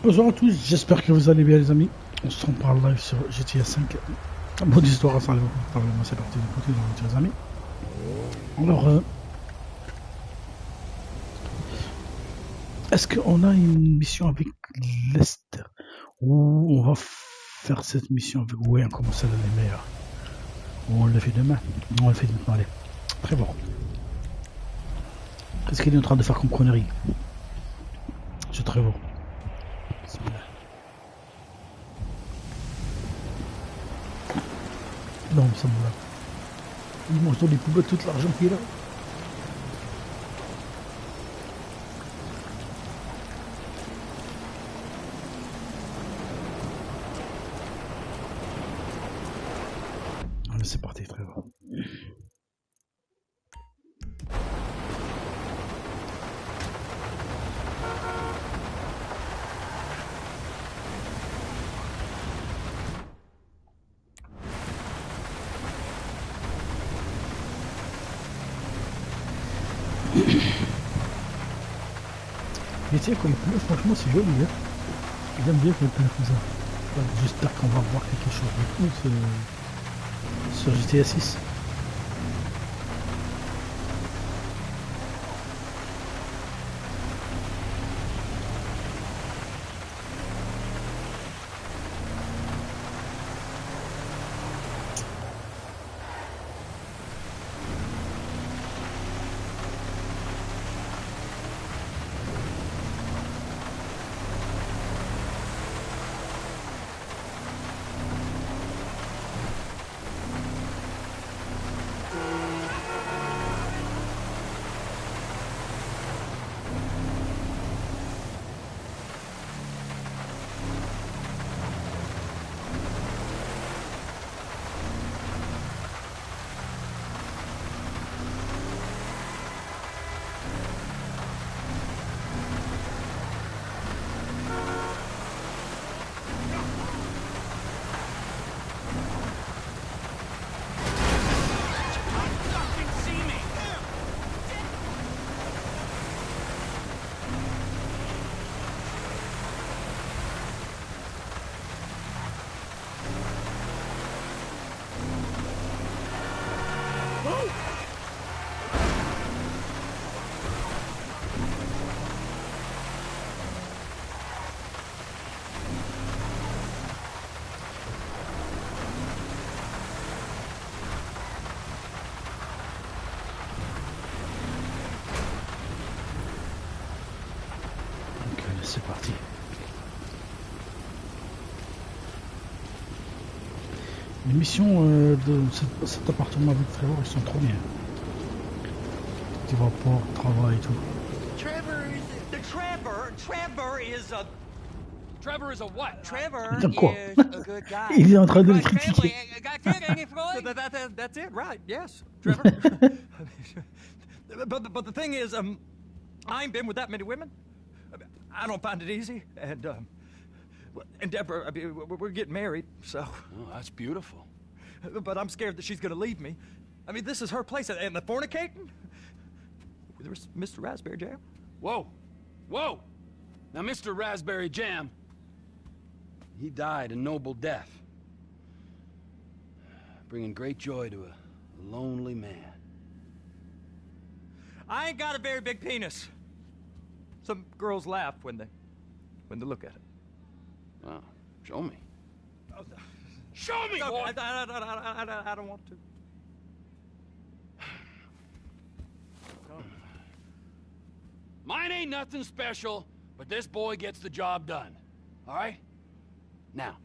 Bonjour à tous, j'espère que vous allez bien les amis. On se retrouve par live sur GTA 5. Bonne histoire, ça arrive par moi, c'est parti de côté les amis. Alors, est-ce qu'on a une mission avec Lester? Ou on va faire cette mission avec Wayne, comment ça les meilleurs? Ou on le fait demain? Non, on le fait maintenant, allez. Très bon. Qu'est-ce qu'il est en train de faire comme connerie? C'est très bon. Non, ça me va. Il mange dans les poubelles tout l'argent qu'il a. Allez, c'est parti, frère. Mais tu sais, quand il pleut, franchement, c'est joli. Hein. J'aime bien quand il pleut comme ça. Ouais, j'espère qu'on va voir quelque chose de cool sur GTA 6. C'est parti. Les missions de cet appartement avec Trevor, ils sont trop bien. Petit rapport, travail et tout. Trevor is a what? Trevor is a good guy. Il est en train de le critiquer. That's it, right? Yes, Trevor. but the thing is, I ain't been with that many women. I don't find it easy, and Deborah, I mean, we're getting married, so. Oh, that's beautiful. But I'm scared that she's gonna leave me. I mean, this is her place, and the fornicating? There's Mr. Raspberry Jam. Whoa, whoa! Now, Mr. Raspberry Jam, he died a noble death, bringing great joy to a lonely man. I ain't got a very big penis. Some girls laugh when they look at it. Wow, show me. Show me, no, boy! I don't want to. Mine ain't nothing special, but this boy gets the job done. All right? Now,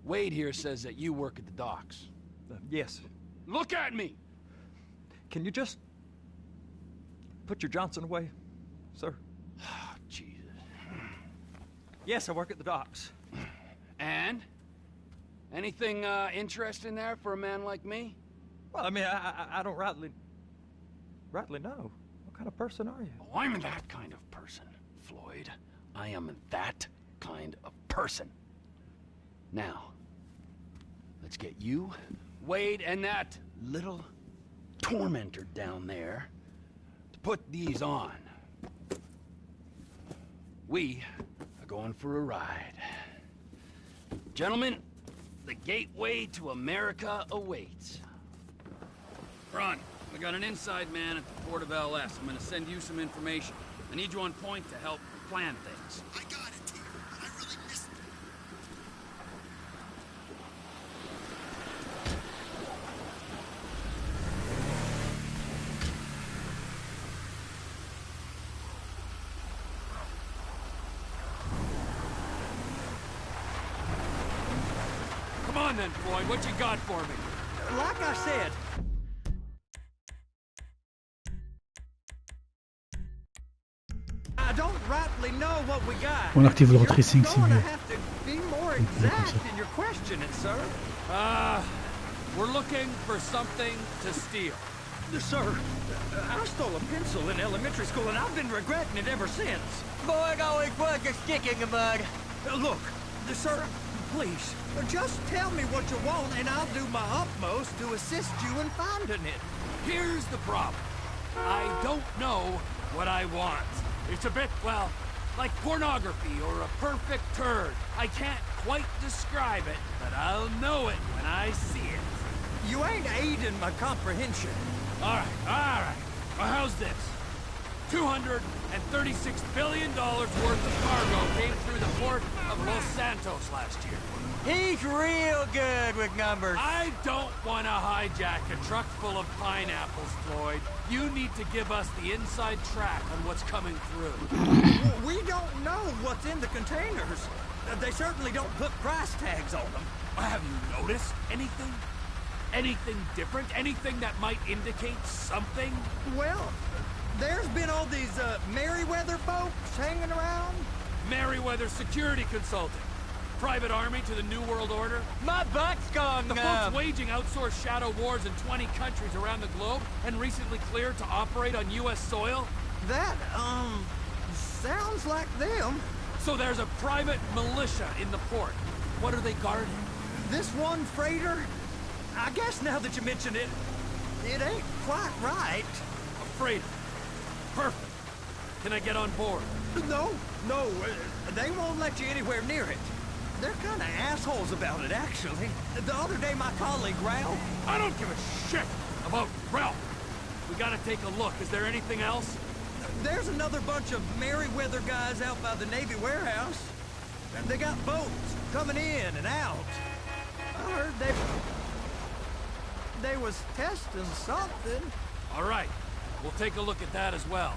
Wade here says that you work at the docks. Yes. Look at me! Can you just put your Johnson away, sir? Oh, Jesus. Yes, I work at the docks. And? Anything interesting there for a man like me? Well, I mean, I don't rightly know. What kind of person are you? Oh, I'm that kind of person, Floyd. I am that kind of person. Now, let's get you, Wade, and that little tormentor down there to put these on. We are going for a ride. Gentlemen, the gateway to America awaits. Ron, I got an inside man at the port of LS. I'm gonna send you some information. I need you on point to help plan things. I got it, T. But I really missed it. Come on then, Floyd, what you got for me? Like I said, I don't rightly know what we got. On active le You're retracing, c'est gonna mieux. have to be more exact in your questioning, sir. We're looking for something to steal. Sir, I stole a pencil in elementary school and I've been regretting it ever since. Boy, it always was a stick in the mud. Look, sir, please, just tell me what you want and I'll do my utmost to assist you in finding it. Here's the problem. I don't know what I want. It's a bit, well, like pornography or a perfect turd. I can't quite describe it, but I'll know it when I see it. You ain't aiding my comprehension. All right. Well, how's this? $236 billion worth of cargo came through the port of Los Santos last year. He's real good with numbers. I don't want to hijack a truck full of pineapples, Floyd. You need to give us the inside track on what's coming through. We don't know what's in the containers. They certainly don't put price tags on them. Have you noticed anything? Anything different? Anything that might indicate something? Well, there's been all these Merryweather folks hanging around. Merryweather Security Consulting. Private army to the New World Order. My butt's gone The numb. folks waging outsourced shadow wars in 20 countries around the globe and recently cleared to operate on U.S. soil. That, sounds like them. So there's a private militia in the port. What are they guarding? This one freighter, I guess now that you mention it, it ain't quite right. A freighter. Perfect. Can I get on board? No, they won't let you anywhere near it. They're kind of assholes about it, actually. The other day, my colleague, Ralph... I don't give a shit about Ralph. We gotta take a look. Is there anything else? There's another bunch of Merryweather guys out by the Navy warehouse. They got boats coming in and out. I heard they was testing something. All right. We'll take a look at that as well.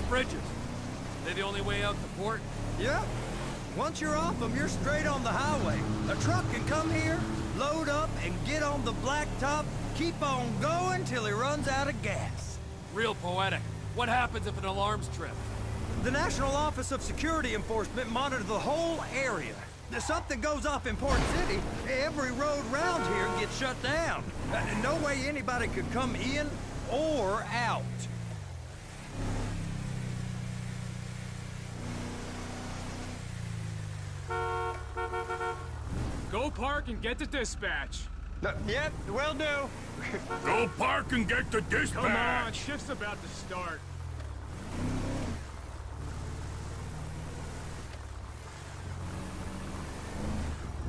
bridges. They the only way out to port? Yeah. Once you're off them, you're straight on the highway. A truck can come here, load up, and get on the blacktop, keep on going till he runs out of gas. Real poetic. What happens if an alarm's tripped? The National Office of Security Enforcement monitors the whole area. If something goes off in Port City, every road round here gets shut down. No way anybody could come in or out. Go park and get to dispatch. Yep, will do. Go park and get the dispatch! Come on, shift's about to start.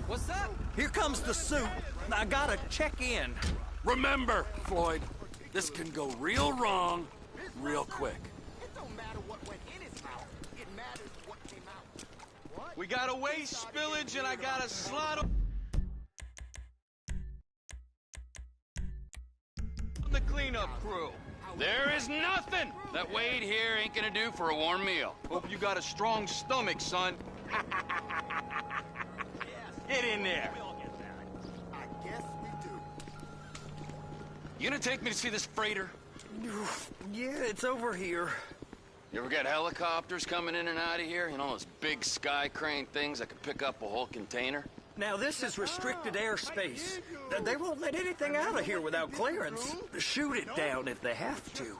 What's up? Here comes the suit. I gotta check in. Remember, Floyd, this can go real wrong real quick. It don't matter what went in his mouth. It matters what came out. What? We got a waste spillage and I got a slot on the cleanup crew. There is nothing that Wade here ain't gonna do for a warm meal. Hope you got a strong stomach, son. Get in there. I guess we do. You gonna take me to see this freighter? Yeah, it's over here. You ever get helicopters coming in and out of here? You know, those big sky crane things that could pick up a whole container? Now, this is restricted airspace. They won't let anything out of here without clearance. Shoot it down if they have to.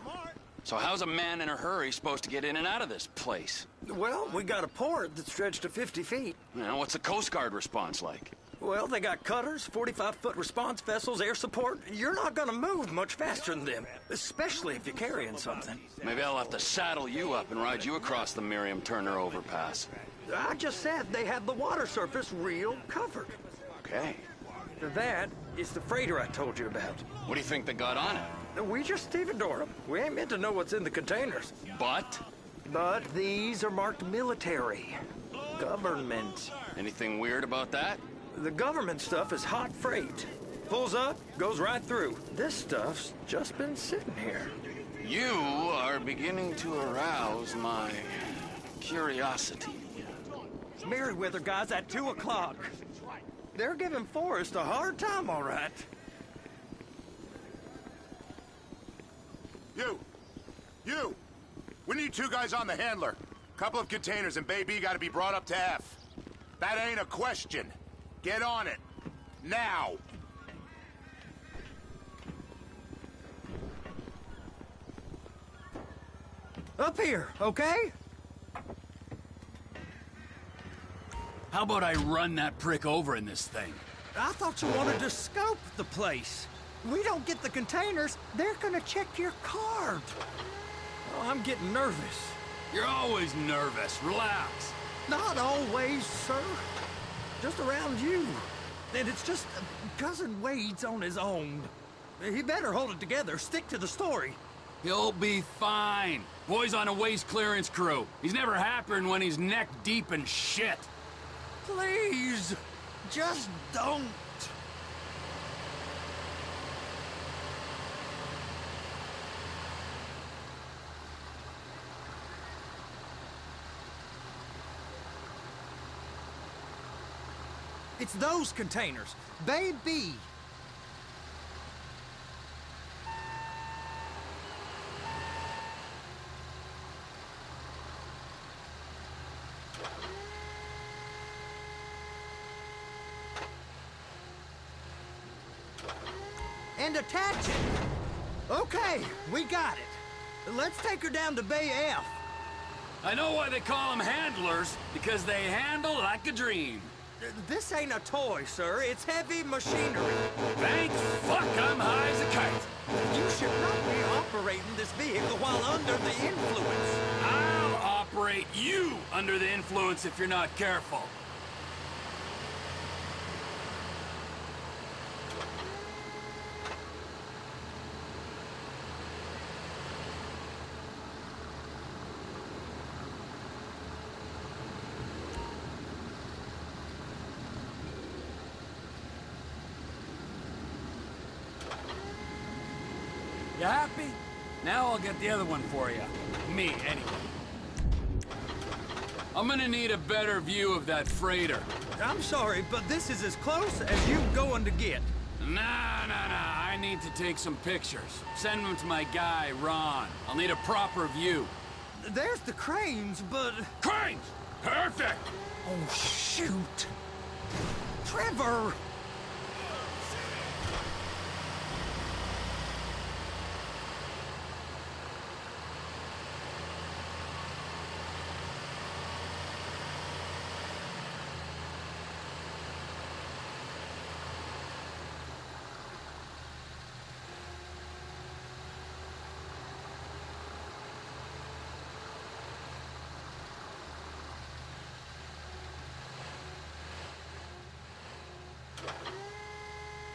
So how's a man in a hurry supposed to get in and out of this place? Well, we got a port that stretched to 50 feet. You know, what's the Coast Guard response like? Well, they got cutters, 45-foot response vessels, air support. You're not gonna move much faster than them, especially if you're carrying something. Maybe I'll have to saddle you up and ride you across the Miriam Turner overpass. I just said they had the water surface real covered. Okay. That is the freighter I told you about. What do you think they got on it? We just stevedore them. We ain't meant to know what's in the containers. But? But these are marked military. Government. Anything weird about that? The government stuff is hot freight. Pulls up, goes right through. This stuff's just been sitting here. You are beginning to arouse my curiosity. Merriweather guys at 2 o'clock. They're giving Forrest a hard time, all right. You! We need 2 guys on the handler. Couple of containers and Bay B gotta be brought up to F. That ain't a question. Get on it. Now! Up here, okay? How about I run that prick over in this thing? I thought you wanted to scope the place. We don't get the containers, they're gonna check your card. Oh, I'm getting nervous. You're always nervous. Relax. Not always, sir. Just around you. And it's just Cousin Wade's on his own. He better hold it together, stick to the story. He'll be fine. Boy's on a waste clearance crew. He's never happier than when he's neck deep in shit. Please, just don't. It's those containers. Baby. And attach it. Okay, we got it. Let's take her down to Bay F. I know why they call them handlers, because they handle like a dream. This ain't a toy, sir. It's heavy machinery. Thank fuck I'm high as a kite. You should not be operating this vehicle while under the influence. I'll operate you under the influence if you're not careful. You happy? Now I'll get the other one for you. Me, anyway. I'm gonna need a better view of that freighter. I'm sorry, but this is as close as you going to get. Nah. I need to take some pictures. Send them to my guy, Ron. I'll need a proper view. There's the cranes, but... Cranes! Perfect! Oh, shoot. Trevor!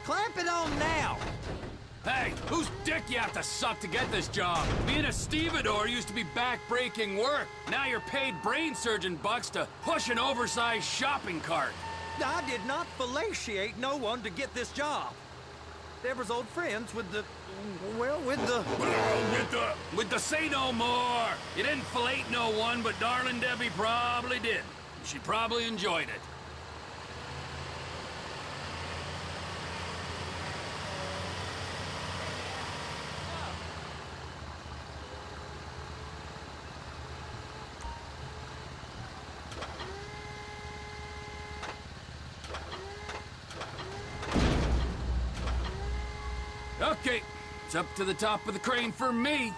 Clamp it on now! Hey, whose dick you have to suck to get this job? Being a stevedore used to be back-breaking work. Now you're paid brain surgeon bucks to push an oversized shopping cart. I did not fellatiate no one to get this job. Deborah's old friends with the... well, with the... With the say no more. You didn't fillet no one, but darling Debbie probably did. She probably enjoyed it. Okay, it's up to the top of the crane for me.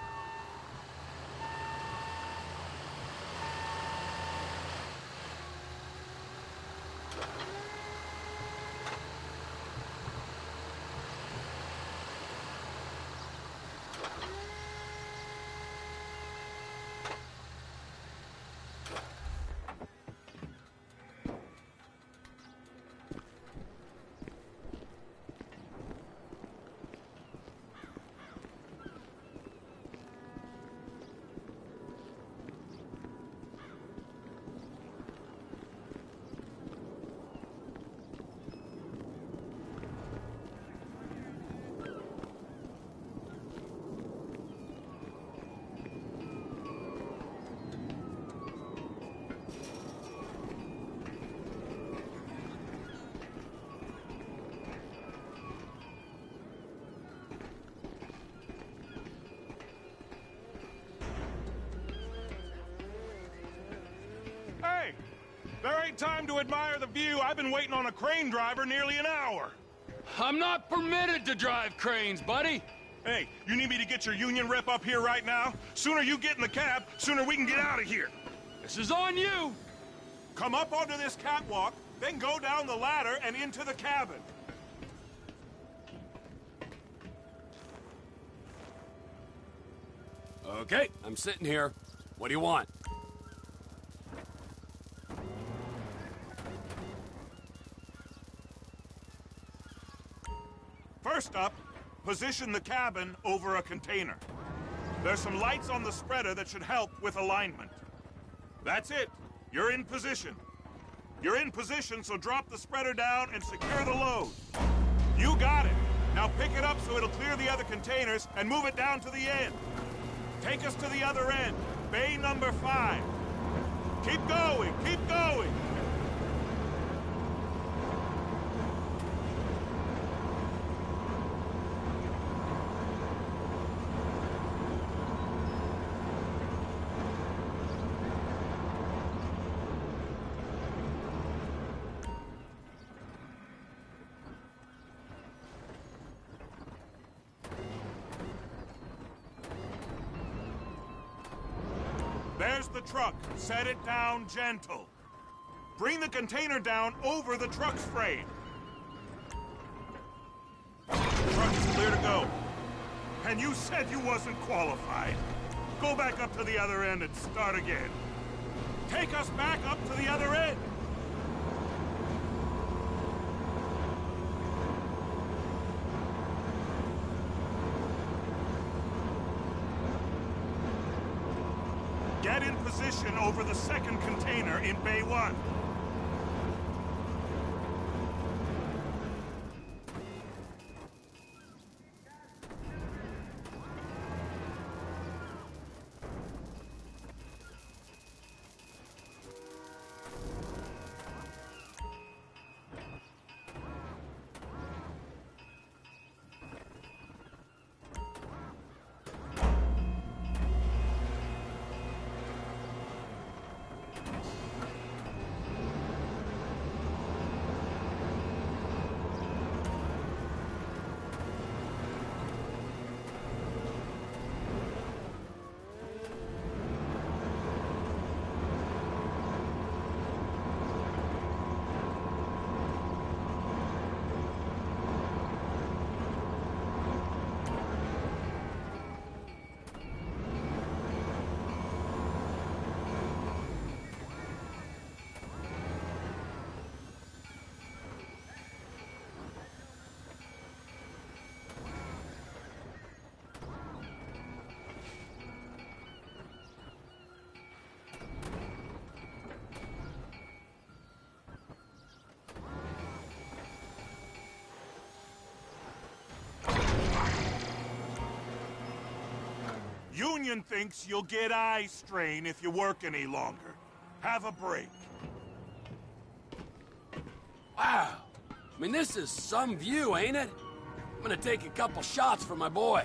Hey! There ain't time to admire the view. I've been waiting on a crane driver nearly an hour. I'm not permitted to drive cranes, buddy. Hey, you need me to get your union rep up here right now? Sooner you get in the cab, sooner we can get out of here. This is on you. Come up onto this catwalk, then go down the ladder and into the cabin. Okay, I'm sitting here. What do you want? First up, position the cabin over a container. There's some lights on the spreader that should help with alignment. That's it. You're in position. You're in position, so drop the spreader down and secure the load. You got it. Now pick it up so it'll clear the other containers and move it down to the end. Take us to the other end, bay number 5. Keep going, keep going. There's the truck. Set it down gentle. Bring the container down over the truck's frame. The truck is clear to go. And you said you wasn't qualified. Go back up to the other end and start again. Take us back up to the other end. Get in position over the second container in Bay 1. Union thinks you'll get eye strain if you work any longer. Have a break. Wow. I mean, this is some view, ain't it? I'm gonna take a couple shots for my boy.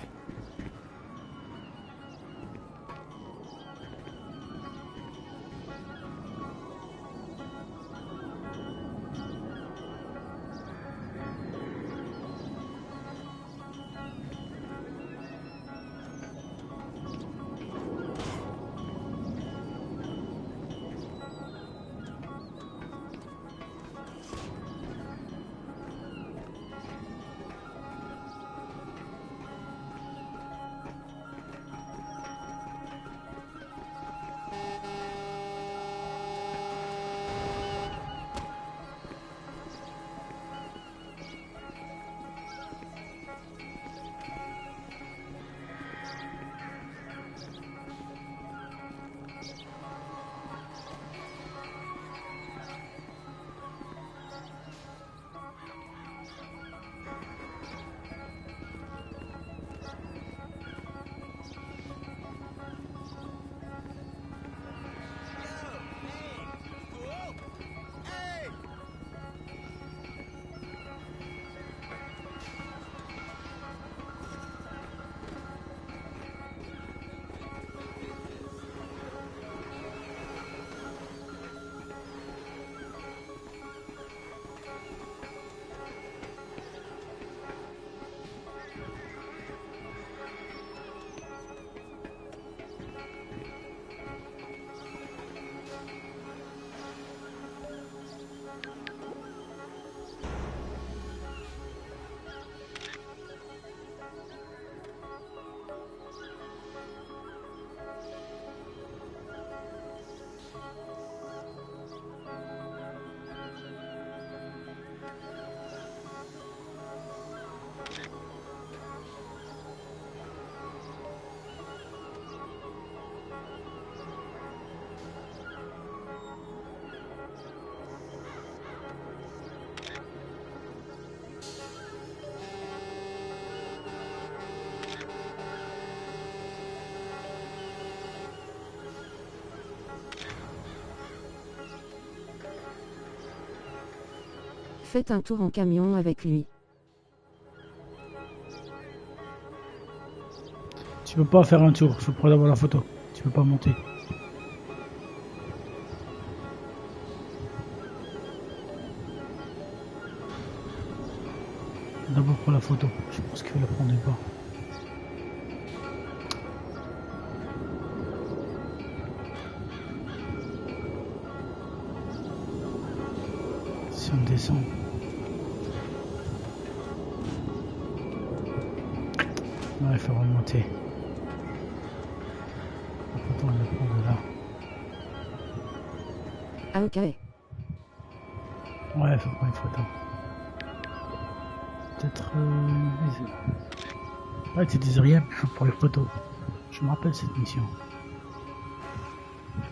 Faites un tour en camion avec lui. Tu peux pas faire un tour, je peux avoir la photo. Tu peux pas monter. D'abord pour la photo, je pense qu'il va la prendre pas. Si on descend. Ouais, il faut remonter. La photo, on la prend de là. Ah ok. Ouais, il faut prendre une photo. Peut-être... Ouais, tu disais rien pour les photos. Je me rappelle cette mission.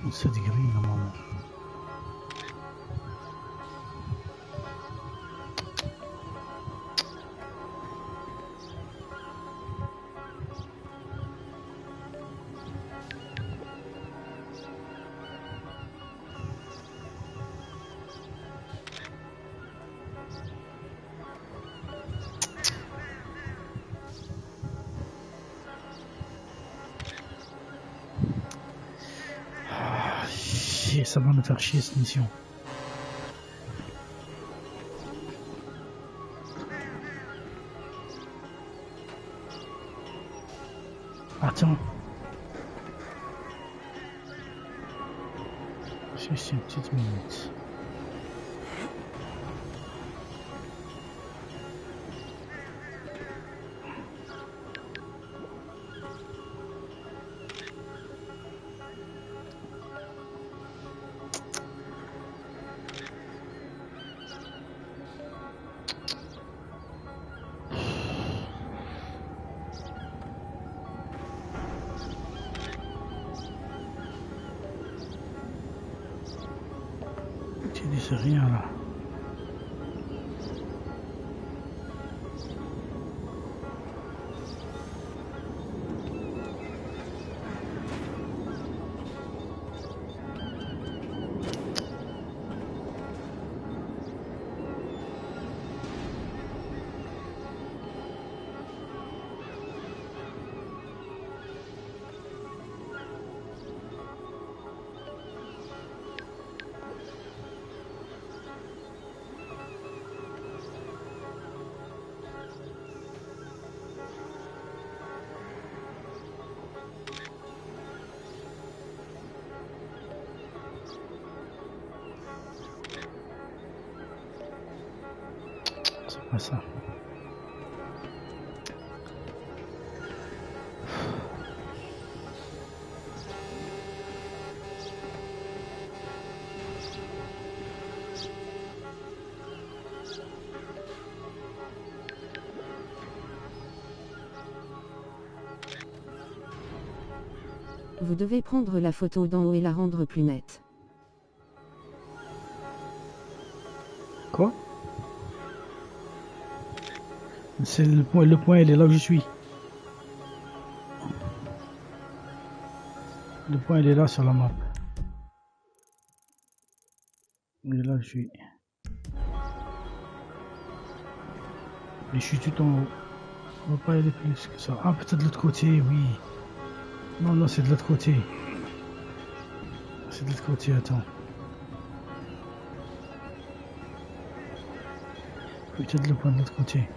On se dit grille normalement. Ça va me faire chier cette mission. Attends. Juste une petite minute. C'est rien là. C'est pas ça. Vous devez prendre la photo d'en haut et la rendre plus nette. Quoi? C'est le point il est là où je suis. Le point il est là sur la map. Il est là où je suis. Et je suis tout en haut. On va pas aller plus que ça. Ah, peut-être de l'autre côté, oui. Non, non, c'est de l'autre côté. C'est de l'autre côté, attends. Peut-être le point de l'autre côté.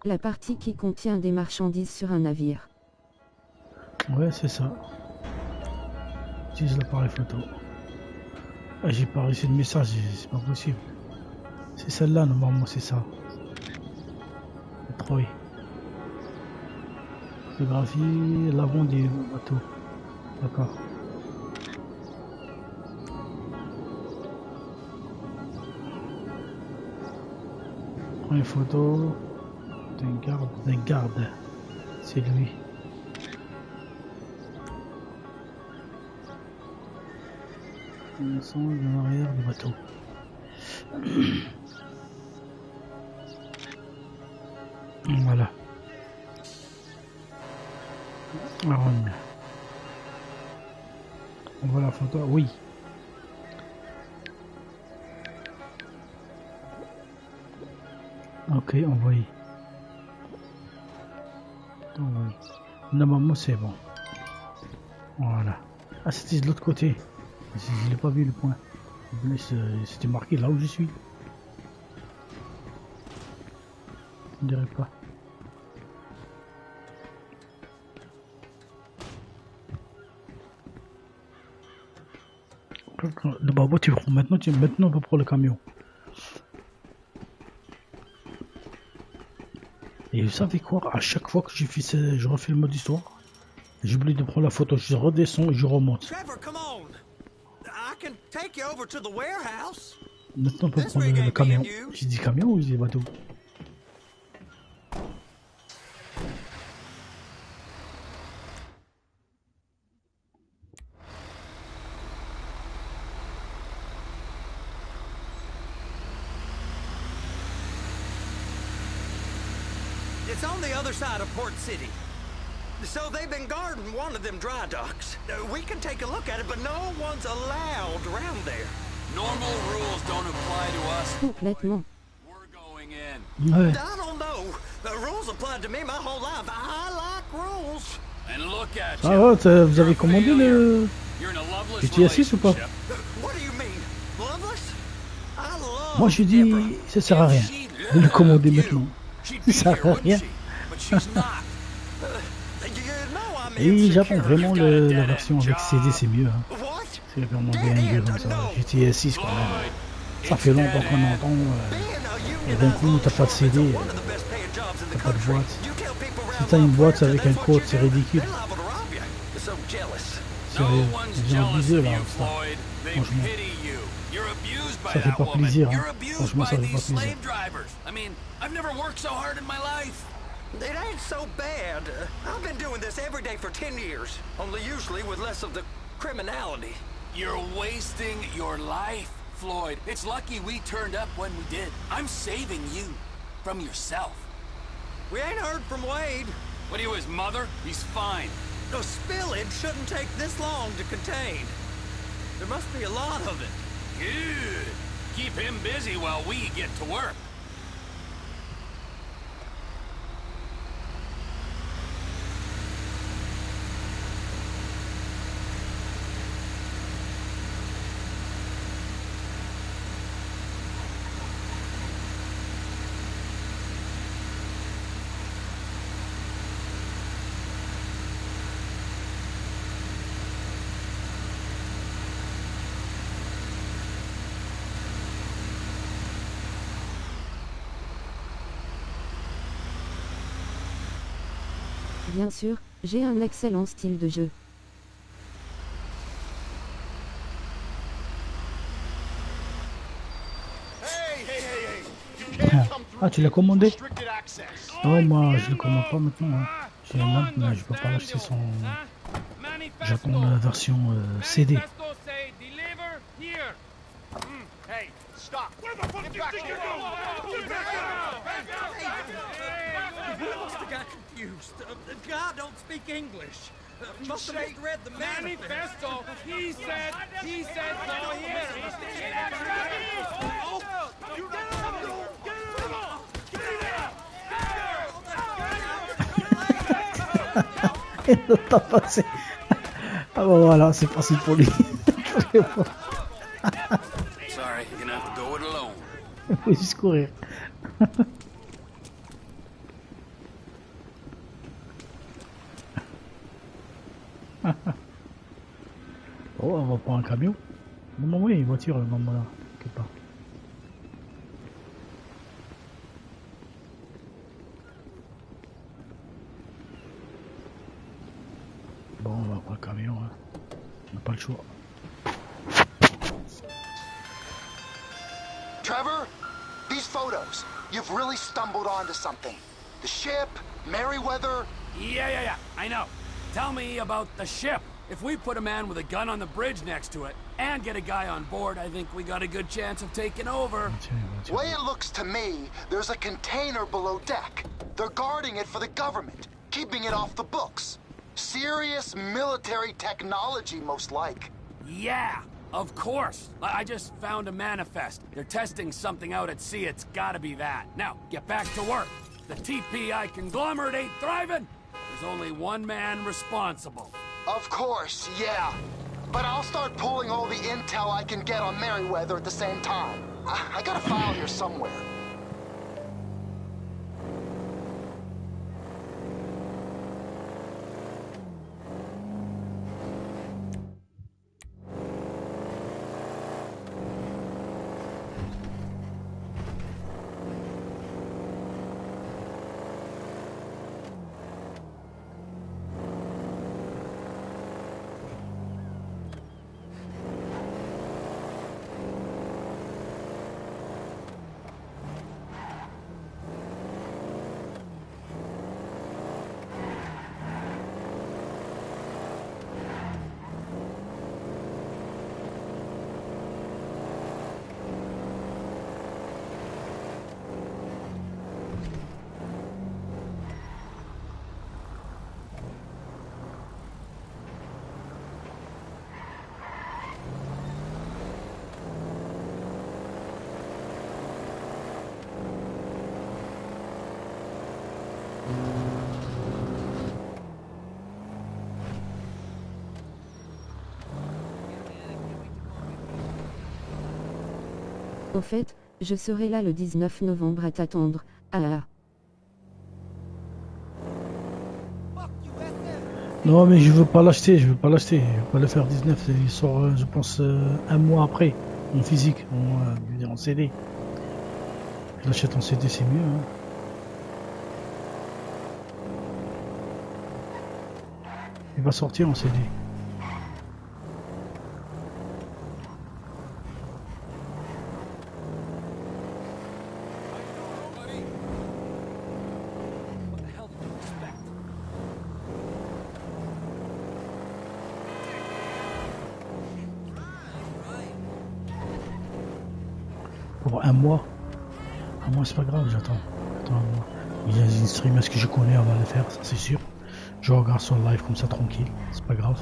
La partie qui contient des marchandises sur un navire. Ouais, c'est ça. Utilise l'appareil photo. Ah, j'ai pas reçu de message, c'est pas possible. C'est celle-là, normalement, c'est ça. Troy. Photographie l'avant du bateau. D'accord. Prends une photo d'un garde. C'est lui. Ils sont dans l'arrière du bateau. Voilà. On voit la photo, oui. Ok, envoyé. Normalement c'est bon. Voilà. Ah, c'était de l'autre côté. Je n'ai pas vu le point. C'était marqué là où je suis. Je ne dirais pas. Bah, voiture. Maintenant on va prendre le camion. Et vous savez quoi? À chaque fois que je refais le mode histoire, j'oublie de prendre la photo. Je redescends et je remonte. Trevor, come on. I can take you over to the warehouse. Maintenant on peut prendre le camion. J'ai dit camion ou j'ai dit bateau? It's on the other side of Port City. So they've been guarding one of them dry docks. We can take a look at it, but no one's allowed around there. Normal rules don't apply to us. Complètement. We're going in. Ouais. I don't know. The rules applied to me my whole life. I like rules. And look at Ah you. ouais, vous avez commandé le You're in a loveless GTA 6 ou pas? relationship. What do you mean? Loveless? I love Moi je dis, ça sert à rien de le commander maintenant. Ça sert à rien. Et j'apprends vraiment la version avec CD, c'est mieux. Hein. C'est vraiment bien mieux comme ça. GTA 6 quand même. Ça fait longtemps qu'on entend. Et d'un coup, t'as pas de CD, t'as pas de boîte. Si t'as une boîte avec un code, c'est ridicule. Sérieux, j'ai abusé là, ça. Franchement. Ça fait pas plaisir, hein. Franchement, ça fait pas plaisir. It ain't so bad. I've been doing this every day for 10 years, only usually with less of the criminality. You're wasting your life, Floyd. It's lucky we turned up when we did. I'm saving you from yourself. We ain't heard from Wade. What are you, his mother? He's fine. The spillage shouldn't take this long to contain. There must be a lot of it. Good. Keep him busy while we get to work. Bien sûr, j'ai un excellent style de jeu. Ah, tu l'as commandé? Non, moi je le commande pas maintenant. Hein. J'ai un app, mais je peux pas l'acheter sans. J'attends la version CD. Hey, stop. Where the fuck back here? I got confused. The guy don't speak English. Must have misread the manifesto. He said so here. Il ne t'a passé. Ah bah voilà, c'est facile pour lui. Sorry, you're gonna have to go it alone. Il faut juste courir. Oh, on va prendre un camion. Non, oui, une voiture, maman là, quelque part. Bon, on va prendre un camion, hein. On n'a pas le choix. Trevor, these photos, you've really stumbled onto something. The ship, Merryweather. Yeah, I know. Tell me about the ship. If we put a man with a gun on the bridge next to it and get a guy on board, I think we got a good chance of taking over. Way it looks to me, there's a container below deck. They're guarding it for the government, keeping it off the books. Serious military technology, most like. Yeah, of course. I just found a manifest. They're testing something out at sea. It's gotta be that. Now, get back to work. The TPI conglomerate ain't thriving. There's only one man responsible. Of course, yeah. But I'll start pulling all the intel I can get on Merryweather at the same time. I got a file here somewhere. Au fait, je serai là le 19 novembre à t'attendre. Ah. Non, mais je veux pas l'acheter, je veux pas l'acheter. Je veux pas le faire 19. Il sort, je pense, un mois après, en physique, en CD. Je l'achète en CD, c'est mieux. Hein. Il va sortir en CD. Pour un mois. Un mois, c'est pas grave, j'attends. Attends un mois. Il y a des streamers que je connais, on va le faire, ça c'est sûr. Je regarde sur le live comme ça tranquille, c'est pas grave.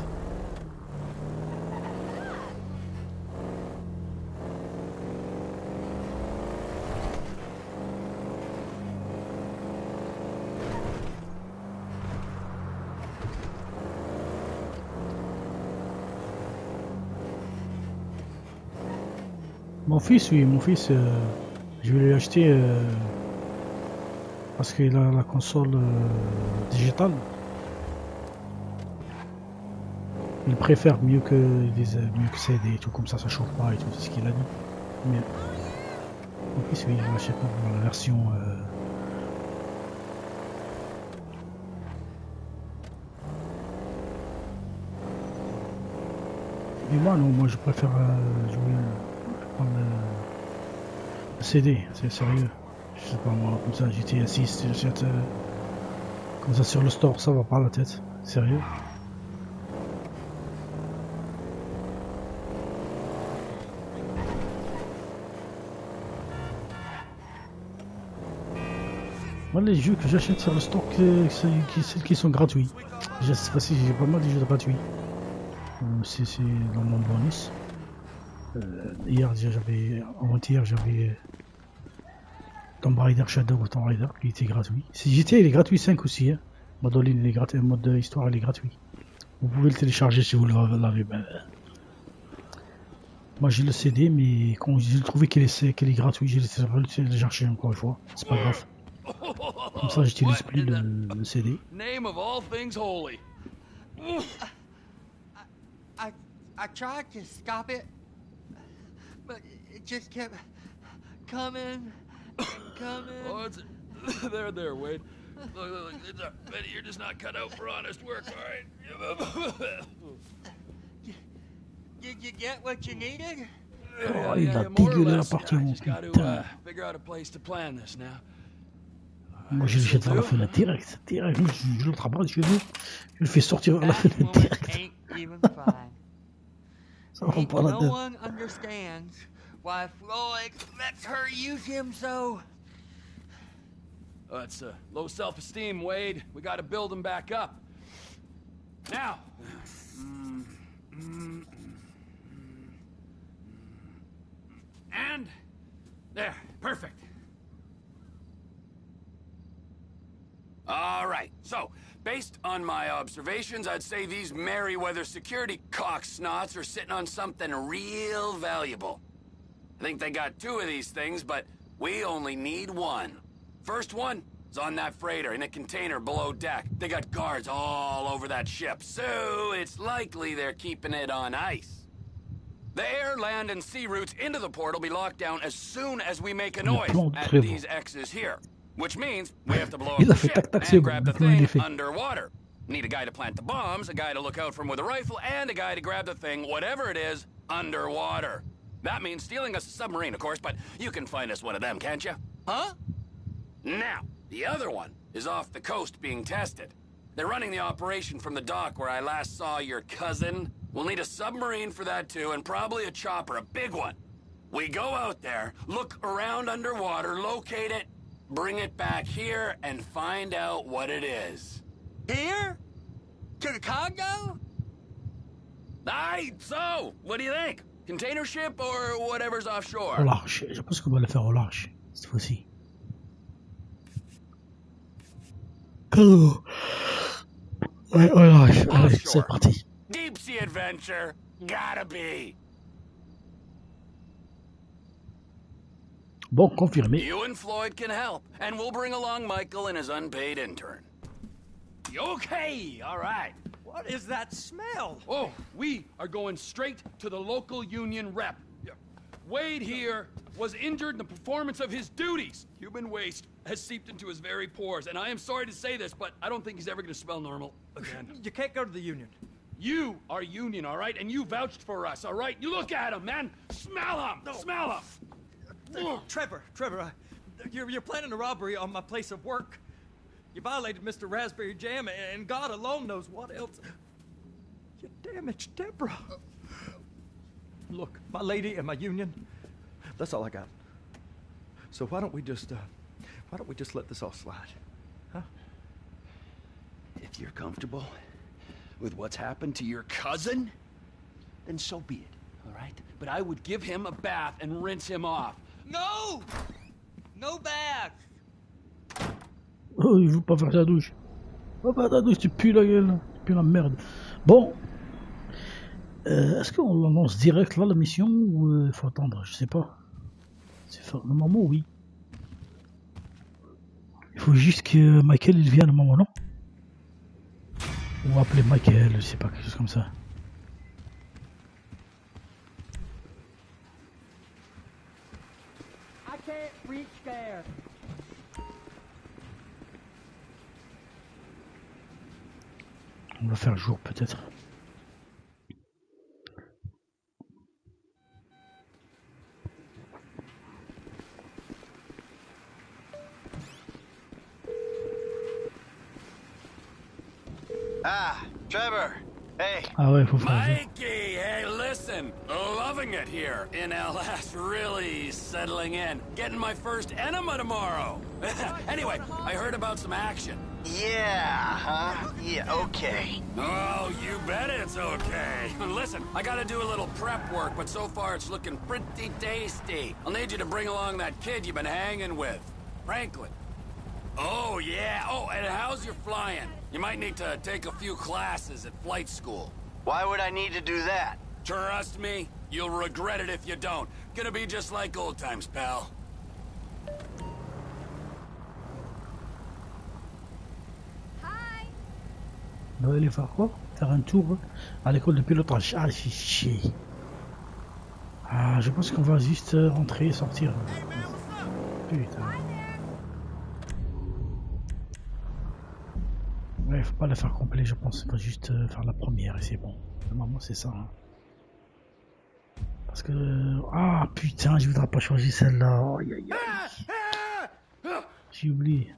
Mon fils, oui, mon fils, je vais lui acheter parce qu'il a la console digitale. Il préfère mieux que CD et tout, comme ça chauffe pas et tout, c'est ce qu'il a dit. Mais mon fils, oui, je l'achète dans la version Mais moi non, moi je préfère jouer prendre le CD, c'est sérieux. Je sais pas moi, comme ça GTA 6, j'achète comme ça sur le store, ça va pas la tête. Sérieux. Moi les jeux que j'achète sur le store, ceux qui sont gratuits. Déjà cette fois-ci j'ai pas mal de jeux gratuits. C'est dans mon bonus. Hier j'avais, avant-hier j'avais Tomb Raider Shadow of Tomb Raider qui était gratuit. GTA il est gratuit 5 aussi. Hein. Mode ligne il est gratuit, mode histoire il est gratuit. Vous pouvez le télécharger si vous l'avez. Ben, moi j'ai le CD mais quand j'ai trouvé qu'il est gratuit, j'ai téléchargé encore une fois. C'est pas grave. Comme ça j'utilise plus le CD. Name of all things holy. I tried to stop it, but it just kept coming and coming. Oh, it's there, Wade. Look, Betty, you're just not cut out for honest work, all right? Did you get what you needed? Oh, il a dégueulé l'appartement, putain. Figure out a place to plan this now. Moi je le jette vers la fenêtre direct. Moi je le travaille chez nous, je le fais sortir vers la fenêtre direct. Ça va pas la tête. No one understands why Floyd lets her use him so. That's low self-esteem, Wade. We gotta build him back up. Now. And there, perfect. All right, so, based on my observations, I'd say these Merryweather security cocksnots are sitting on something real valuable. I think they got 2 of these things, but we only need 1. First one is on that freighter in a container below deck. They got guards all over that ship, so it's likely they're keeping it on ice. The air, land, and sea routes into the port will be locked down as soon as we make a noise at these X's here. Which means we have to blow up the ship and grab the thing underwater. Need a guy to plant the bombs, a guy to look out from with a rifle, and a guy to grab the thing, whatever it is, underwater. That means stealing us a submarine, of course, but you can find us one of them, can't you? Huh? Now, the other one is off the coast being tested. They're running the operation from the dock where I last saw your cousin. We'll need a submarine for that too, and probably a chopper, a big one. We go out there, look around underwater, locate it, bring it back here, and find out what it is. Here? To the Congo? Aye, so, what do you think? Container ship or whatever's offshore? Au large, je pense qu'on va le faire au large, cette fois-ci. Oh. Ouais, au large, allez, c'est parti. Deep sea adventure, gotta be. Bon, confirmé. You and Floyd can help, and we'll bring along Michael and his unpaid intern. Okay, all right. What is that smell? Oh, we are going straight to the local union rep. Wade here was injured in the performance of his duties. Human waste has seeped into his very pores, and I am sorry to say this, but I don't think he's ever going to smell normal again. You can't go to the union. You are union, all right? And you vouched for us, all right? You look at him, man. Smell him. No. Smell him. Trevor, you're planning a robbery on my place of work. You violated Mr. Raspberry Jam, and God alone knows what else. You damaged Deborah. Look, my lady and my union, that's all I got. So why don't we just let this all slide, huh? If you're comfortable with what's happened to your cousin, then so be it, all right? But I would give him a bath and rinse him off. No! No bath! Oh, il veut pas faire sa douche. Va pas ta douche, tu pues la gueule. Tu pues la merde. Bon. Est-ce qu'on lance direct là la mission ou il faut attendre? Je sais pas. Normalement, oui. Il faut juste que Michael il vienne à un moment, non? On va appeler Michael, je sais pas, quelque chose comme ça. I can't reach there. On va faire jour peut-être. Ah, Trevor. Hey. Ah ouais, faut faire. Mikey, hey, listen. Loving it here in LS. Really settling in. Getting my first enema tomorrow. Anyway, I heard about some action. Yeah, huh? Yeah, okay. Oh, you bet it's okay. Listen, I gotta do a little prep work, but so far it's looking pretty tasty. I'll need you to bring along that kid you've been hanging with, Franklin. Oh, yeah. Oh, and how's your flying? You might need to take a few classes at flight school. Why would I need to do that? Trust me, you'll regret it if you don't. Gonna be just like old times, pal. On va aller faire quoi? Faire un tour à l'école de pilotage. Ah, c'est chier. Ah, je pense qu'on va juste rentrer et sortir. Putain. Ouais, faut pas la faire complet, je pense. Faut juste faire la première et c'est bon. Normalement, c'est ça. Hein. Parce que... Ah, putain, je voudrais pas changer celle-là. Aïe, aïe, aïe. J'ai oublié.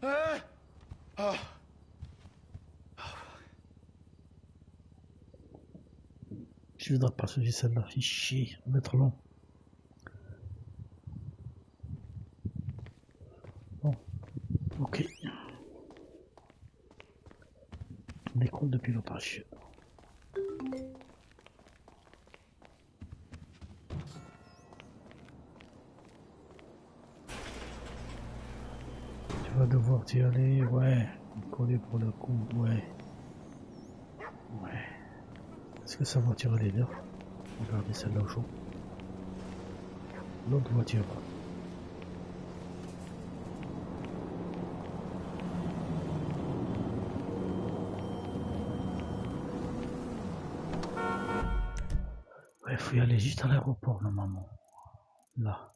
Je voudrais pas changer celle-là. C'est chier. Ça va être long. Bon. Ok. L'école de pilotage. Tu vas devoir y aller, ouais. Coller pour le coup, ouais. Ouais. Est-ce que ça va tirer les verres? Regardez celle-là au chaud. L'autre voiture. Ouais, il faut y aller juste à l'aéroport normalement. Là.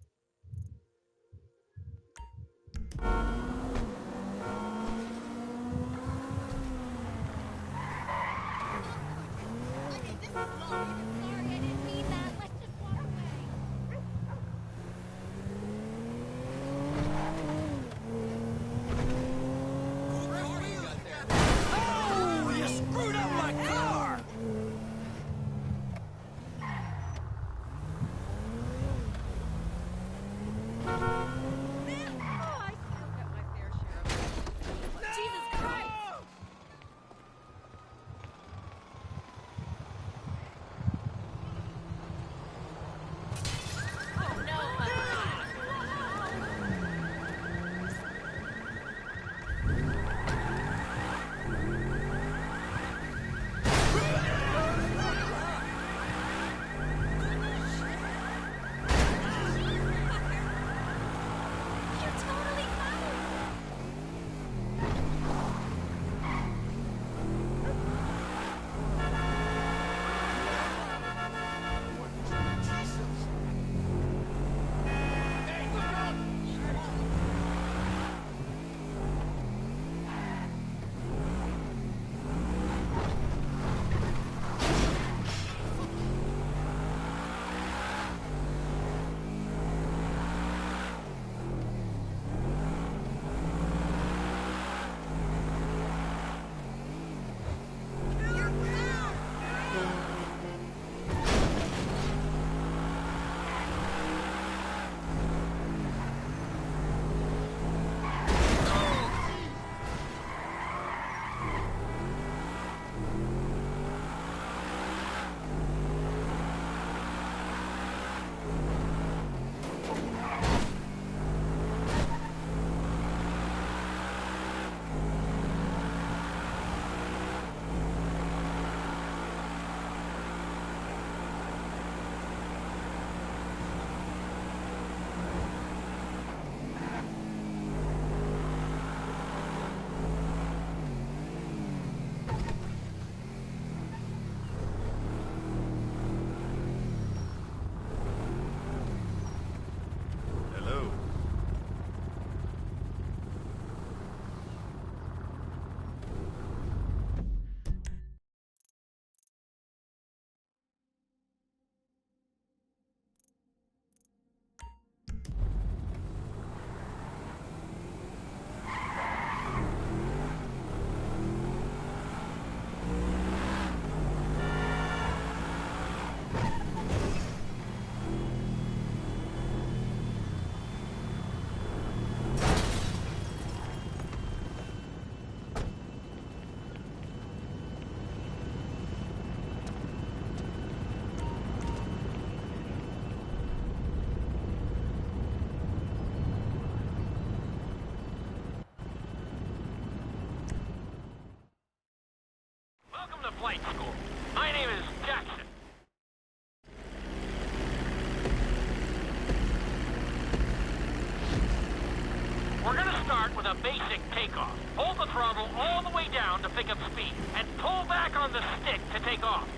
start with a basic takeoff. Hold the throttle all the way down to pick up speed, and pull back on the stick to take off.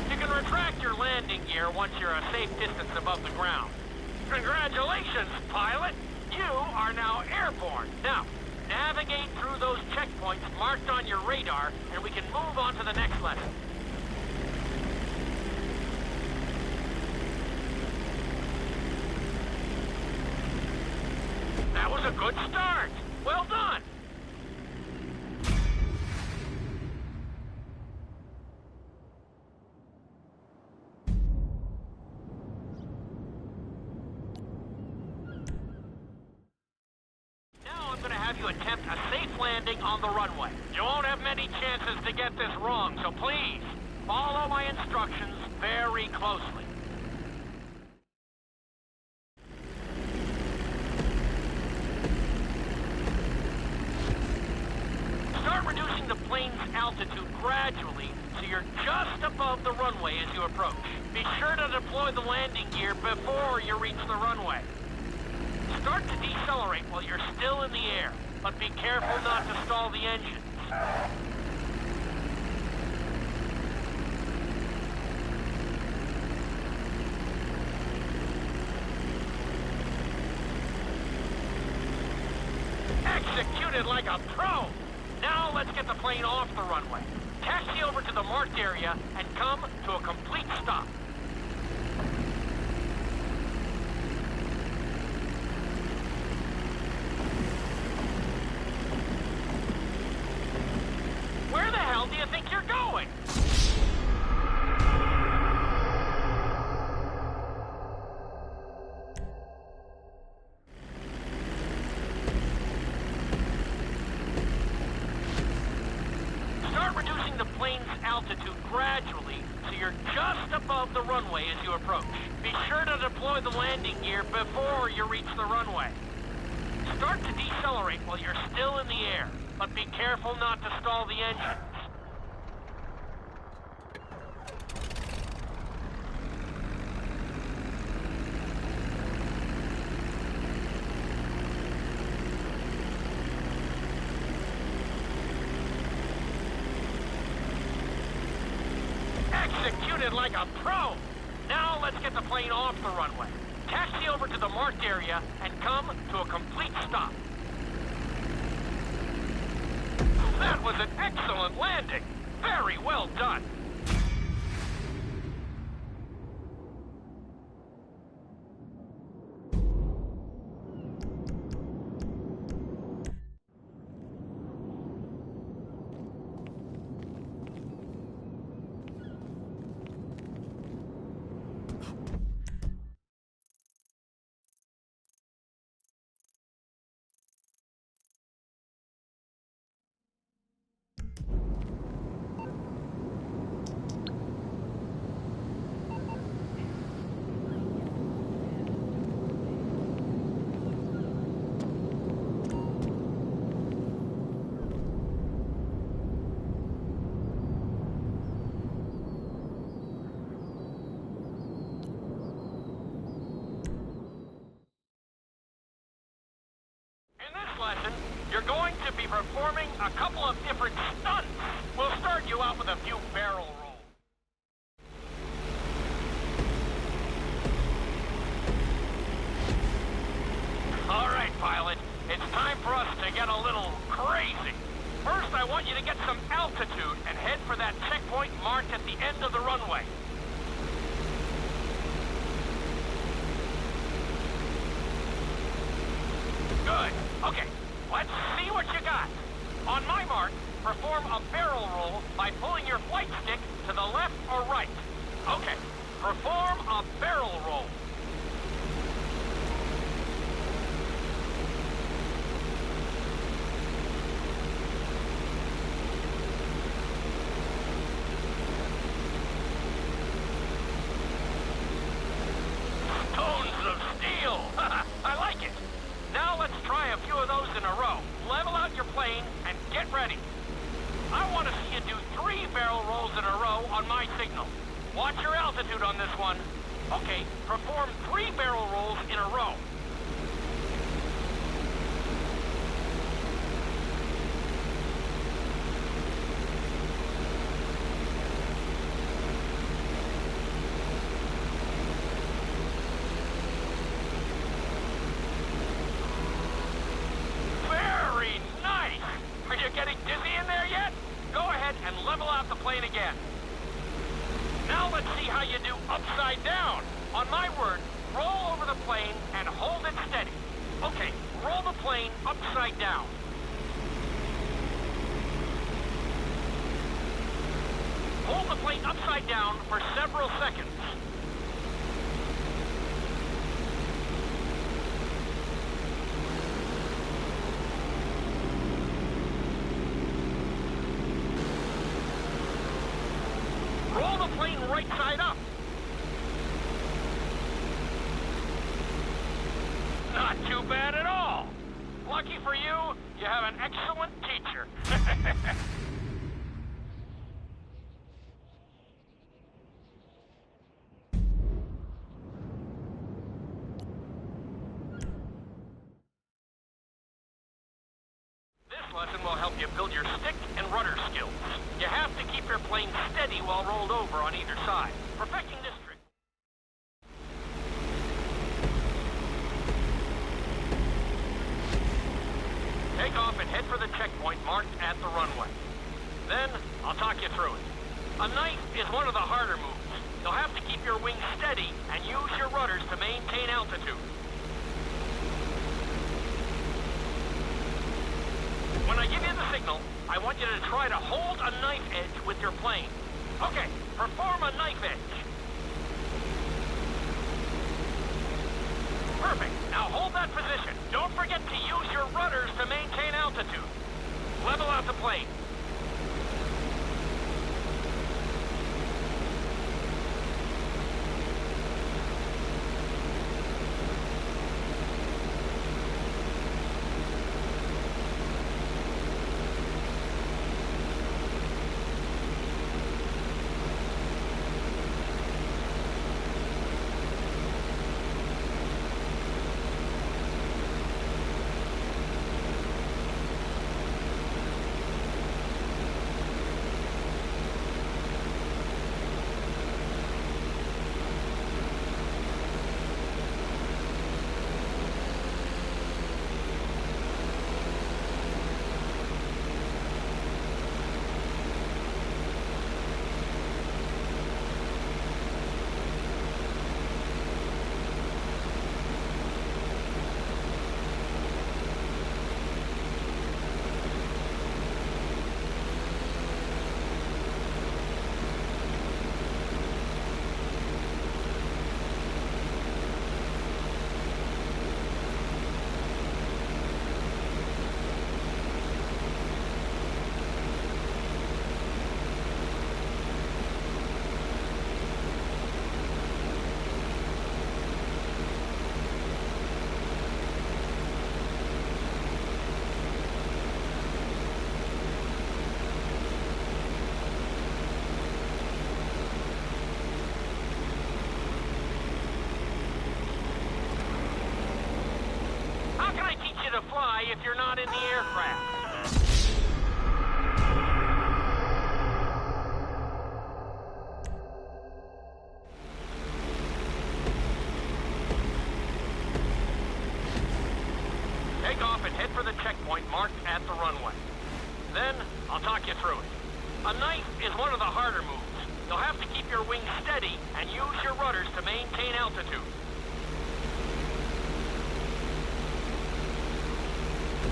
You can retract your landing gear once you're a safe distance above the ground. Congratulations, pilot! You are now airborne. Now, navigate through those checkpoints marked on your radar, and we can move on to the next lesson. That was a good start. Well done. Now I'm going to have you attempt a safe landing on the runway. You won't have many chances to get this wrong, so please follow my instructions very closely. Start reducing the plane's altitude gradually so you're just above the runway as you approach. Be sure to deploy the landing gear before you reach the runway. Start to decelerate while you're still in the air, but be careful not to stall the engines. Executed like a pro! Now let's get the plane off the runway. Taxi over to the marked area and come to a complete stop. Where the hell do you think you're going? Start reducing the plane's altitude gradually so you're just above the runway as you approach. Be sure to deploy the landing gear before you reach the runway. Start to decelerate while you're still in the air, but be careful not to stall the engines. Executed like a pro! Now let's get the plane off the runway. Taxi over to the marked area and come to a complete stop. That was an excellent landing. Very well done. You're going to be performing a couple of different stunts. We'll start you out with a few barrel rolls. All right, pilot. It's time for us to get a little crazy. First, I want you to get some altitude and head for that checkpoint marked at the end of the runway. Good. Okay. Let's see what you got. On my mark, perform a barrel roll by pulling your flight stick to the left or right. Okay, perform a barrel roll. Stones of steel! I like it. Now let's try a few of those in a row. Level out your plane and get ready. I want to see you do 3 barrel rolls in a row on my signal. Watch your altitude on this one. Okay, perform 3 barrel rolls in a row. Upside down. On my word, roll over the plane and hold it steady. Okay, roll the plane upside down. Hold the plane upside down for several seconds. Roll the plane right side up. Not too bad at all. Lucky for you, you have an excellent teacher. This lesson will help you build your stick and rudder skills. You have to keep your plane steady while rolled over on either side. Perfecting this trick. Take off and head for the checkpoint marked at the runway. Then, I'll talk you through it. A knife is one of the harder moves. You'll have to keep your wings steady and use your rudders to maintain altitude. When I give you the signal, I want you to try to hold a knife edge with your plane. Okay, perform a knife edge. Perfect. Now hold that position. Don't forget to use your rudders to maintain altitude. Level out the plane. To fly if you're not in the aircraft. Take off and head for the checkpoint marked at the runway. Then, I'll talk you through it. A knife is one of the harder moves. You'll have to keep your wings steady and use your rudders to maintain altitude.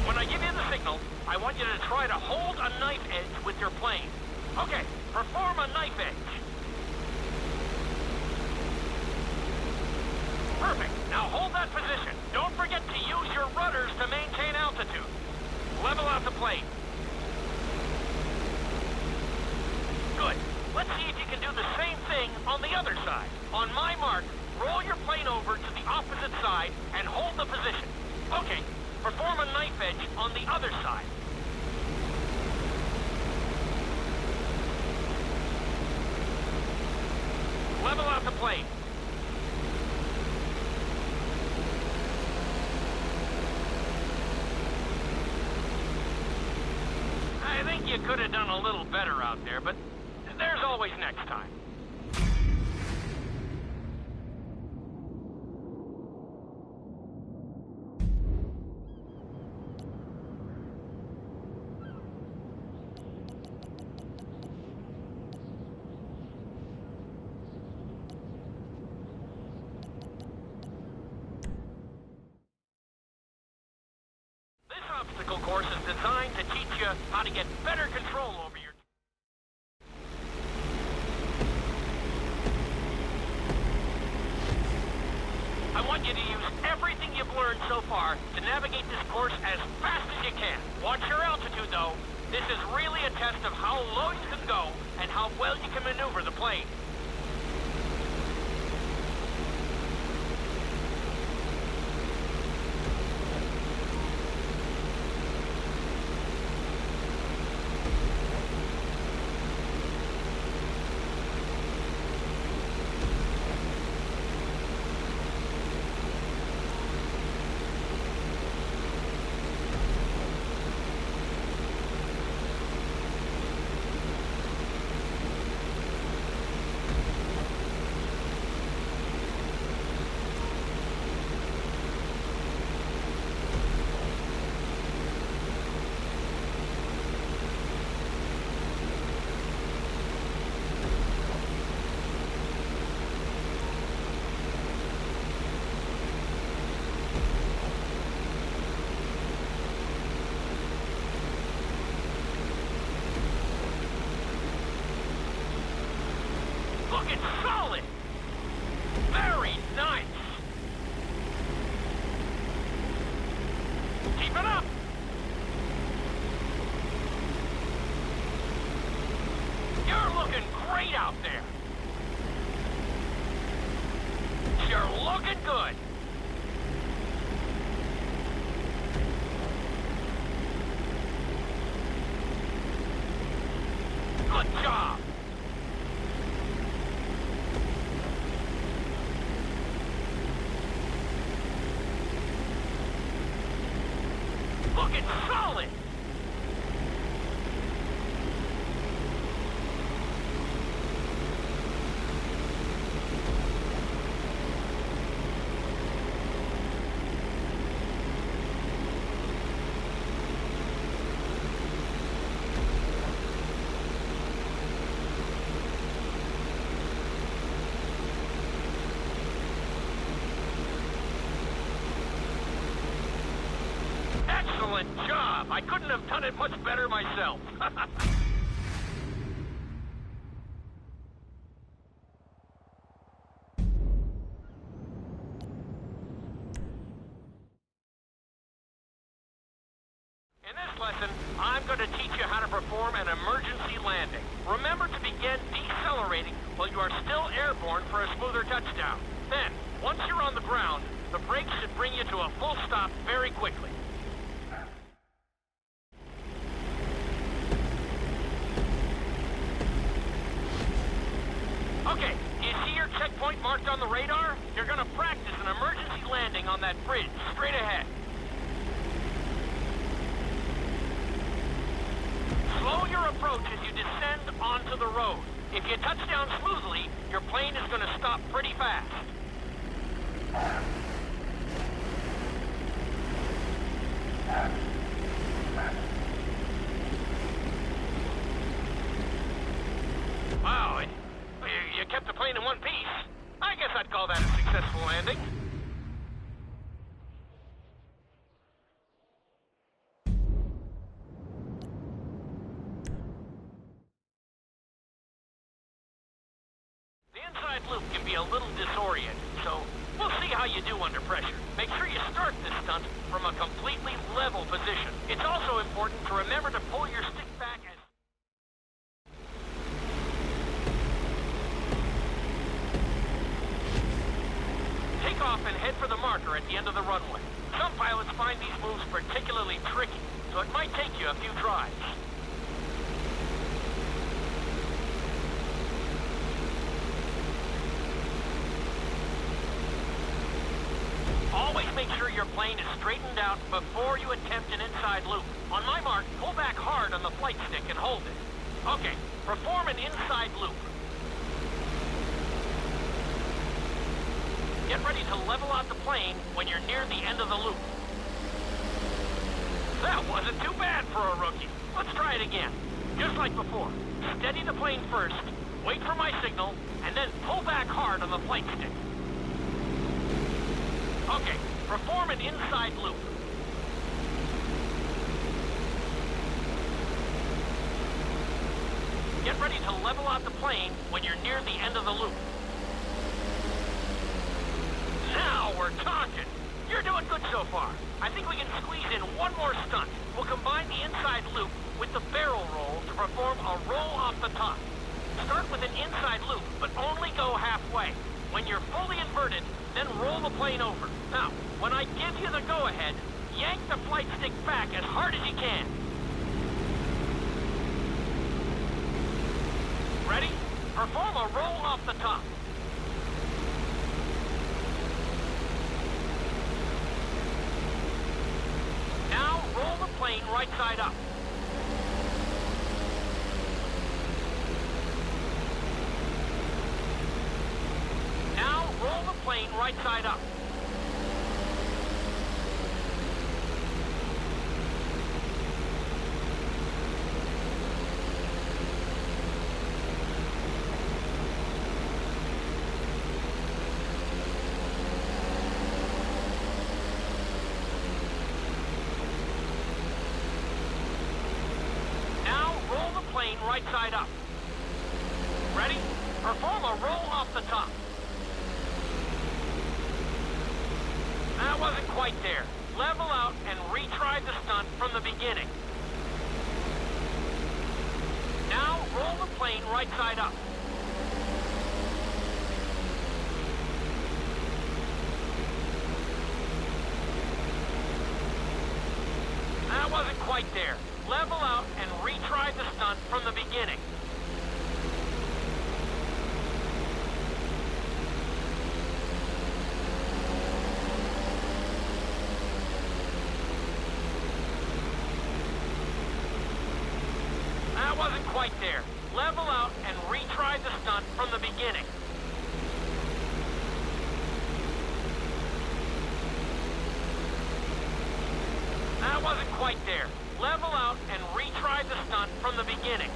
When I give you the signal, I want you to try to hold a knife edge with your plane. Okay, perform a knife edge. Perfect. Now hold that position. Don't forget to use your rudders to maintain altitude. Level out the plane. Good. Let's see if you can do the same thing on the other side. On my mark, roll your plane over to the opposite side and hold the position. Okay. Perform a knife edge on the other side. Level out the plane. I think you could have done a little better out there, but there's always next time. how to get better control over your... I want you to use everything you've learned so far to navigate this course as fast as you can. Watch your altitude, though. This is really a test of how low you can go and how well you can maneuver the plane. Looking solid! Very nice! Keep it up! You're looking great out there! You're looking good! Good job! Looking solid! Excellent job! I couldn't have done it much better myself. In this lesson, I'm going to teach you how to perform an emergency landing. Remember to begin decelerating while you are still airborne for a smoother touchdown. Then, once you're on the ground, the brakes should bring you to a full stop very quickly. Okay, do you see your checkpoint marked on the radar? You're gonna practice an emergency landing on that bridge, straight ahead. Slow your approach as you descend onto the road. If you touch down smoothly, your plane is gonna stop pretty fast. Wow, you kept the plane in one piece. I guess I'd call that a successful landing. The inside loop can be a little disoriented, so we'll see how you do under pressure. Make sure you start this stunt from a completely level position. It's also important to remember to pull your stick back as... Take off and head for the marker at the end of the runway. Some pilots find these moves particularly tricky, so it might take you a few tries. Always make sure your plane is straightened out before you attempt an inside loop. On my mark, pull back hard on the flight stick and hold it. Okay, perform an inside loop. Get ready to level out the plane when you're near the end of the loop. That wasn't too bad for a rookie. Let's try it again. Just like before. Steady the plane first, wait for my signal, and then pull back hard on the flight stick. Okay, perform an inside loop. Get ready to level out the plane when you're near the end of the loop. Now we're talking. You're doing good so far. I think we can squeeze in one more stunt. We'll combine the inside loop with the barrel roll to perform a roll off the top. Start with an inside loop, but only go halfway. When you're fully inverted, then roll the plane over. Now, when I give you the go-ahead, yank the flight stick back as hard as you can. Ready? Perform a roll off the top. Now roll the plane right side up. Now roll the plane right side up. Right side up. Ready? Perform a roll off the top. That wasn't quite there. Level out and retry the stunt from the beginning. Now roll the plane right side up. That wasn't quite there. Level out and retry the stunt from the beginning. That wasn't quite there. Level out and retry the stunt from the beginning. That wasn't quite there. Level out and retry the stunt from the beginning.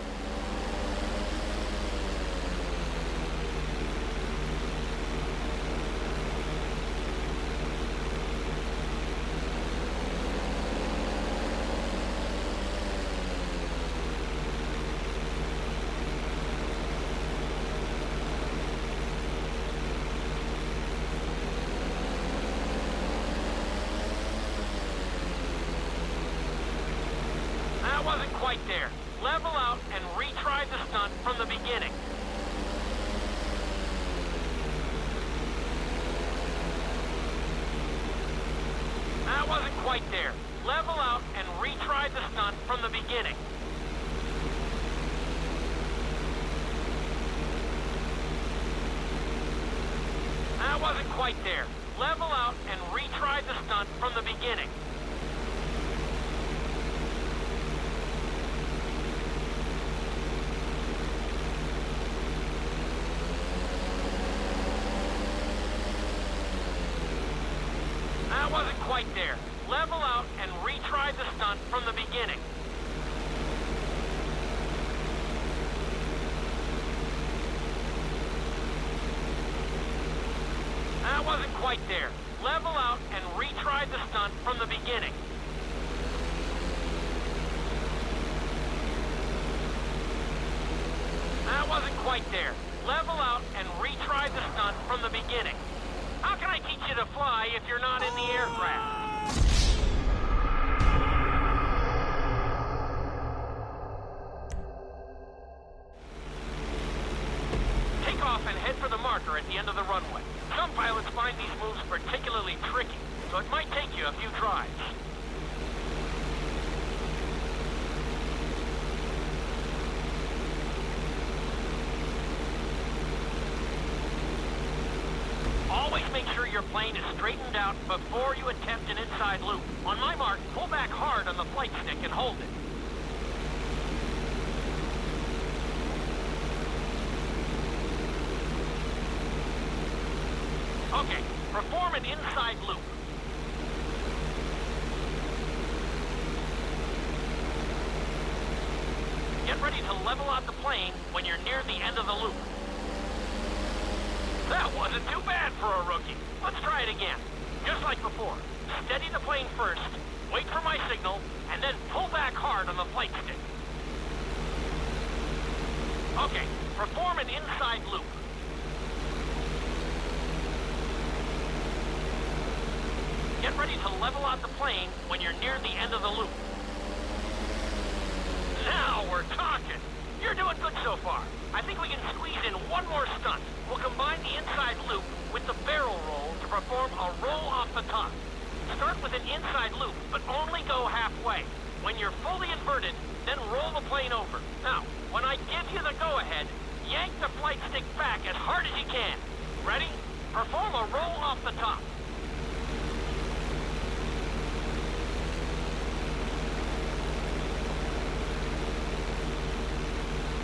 Wasn't quite there. Level out and retry the stunt from the beginning. That wasn't quite there. Level out and retry the stunt from the beginning. That wasn't quite there. Level out and retry the stunt from the beginning. That wasn't quite there. Level out and retry the stunt from the beginning. That wasn't quite there. Level out and retry the stunt from the beginning. That wasn't quite there. Level out and retry the stunt from the beginning. How can I teach you to fly if you're not in the aircraft? Take off and head for the marker at the end of the runway. Some pilots find these moves particularly tricky, so it might take you a few tries. Always make sure your plane is straightened out before you attempt an inside loop. On my mark, pull back hard on the flight stick and hold it. Okay, perform an inside loop. Get ready to level out the plane when you're near the end of the loop. That wasn't too bad for a rookie. Let's try it again. Just like before. Steady the plane first, wait for my signal, and then pull back hard on the flight stick. Okay, perform an inside loop. Get ready to level out the plane when you're near the end of the loop. Now we're talking. You're doing good so far. I think we can squeeze in one more stunt. We'll combine the inside loop with the barrel roll to perform a roll off the top. Start with an inside loop, but only go halfway. When you're fully inverted, then roll the plane over. Now, when I give you the go-ahead, yank the flight stick back as hard as you can. Ready? Perform a roll off the top.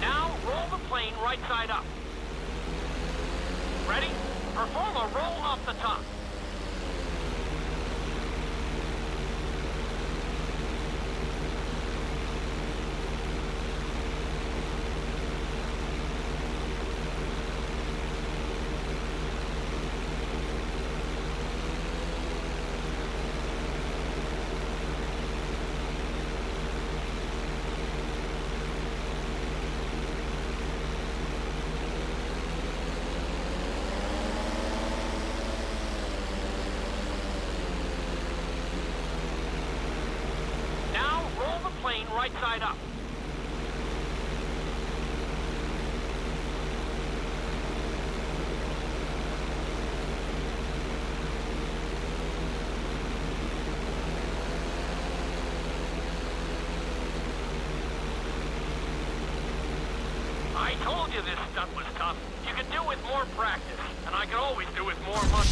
Now, roll the plane right side up. Ready? Perform a roll off the top. Right side up. I told you this stunt was tough. You could do with more practice, and I can always do with more money.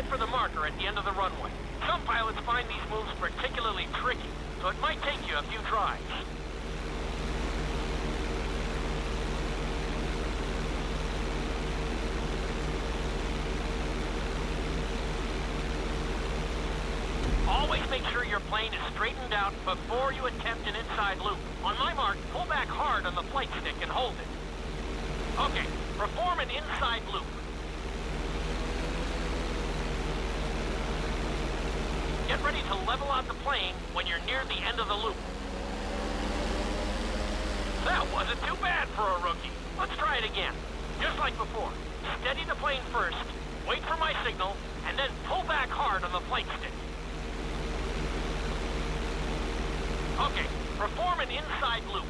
For the marker at the end of the runway. Some pilots find these moves particularly tricky, so it might take you a few tries. Always make sure your plane is straightened out before you attempt an inside loop. On my mark, pull back hard on the flight stick and hold it. Okay, perform an inside loop. Get ready to level out the plane when you're near the end of the loop. That wasn't too bad for a rookie. Let's try it again. Just like before. Steady the plane first, wait for my signal, and then pull back hard on the flight stick. Okay, perform an inside loop.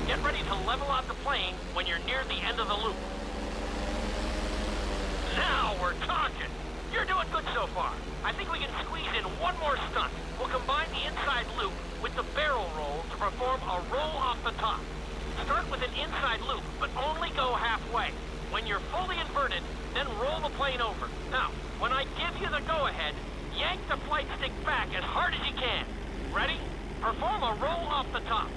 Get ready to level out the plane when you're near the end of the loop. Now we're talking. You're doing good so far. I think we can squeeze in one more stunt. We'll combine the inside loop with the barrel roll to perform a roll off the top. Start with an inside loop, but only go halfway. When you're fully inverted, then roll the plane over. Now, when I give you the go-ahead, yank the flight stick back as hard as you can. Ready? Perform a roll off the top.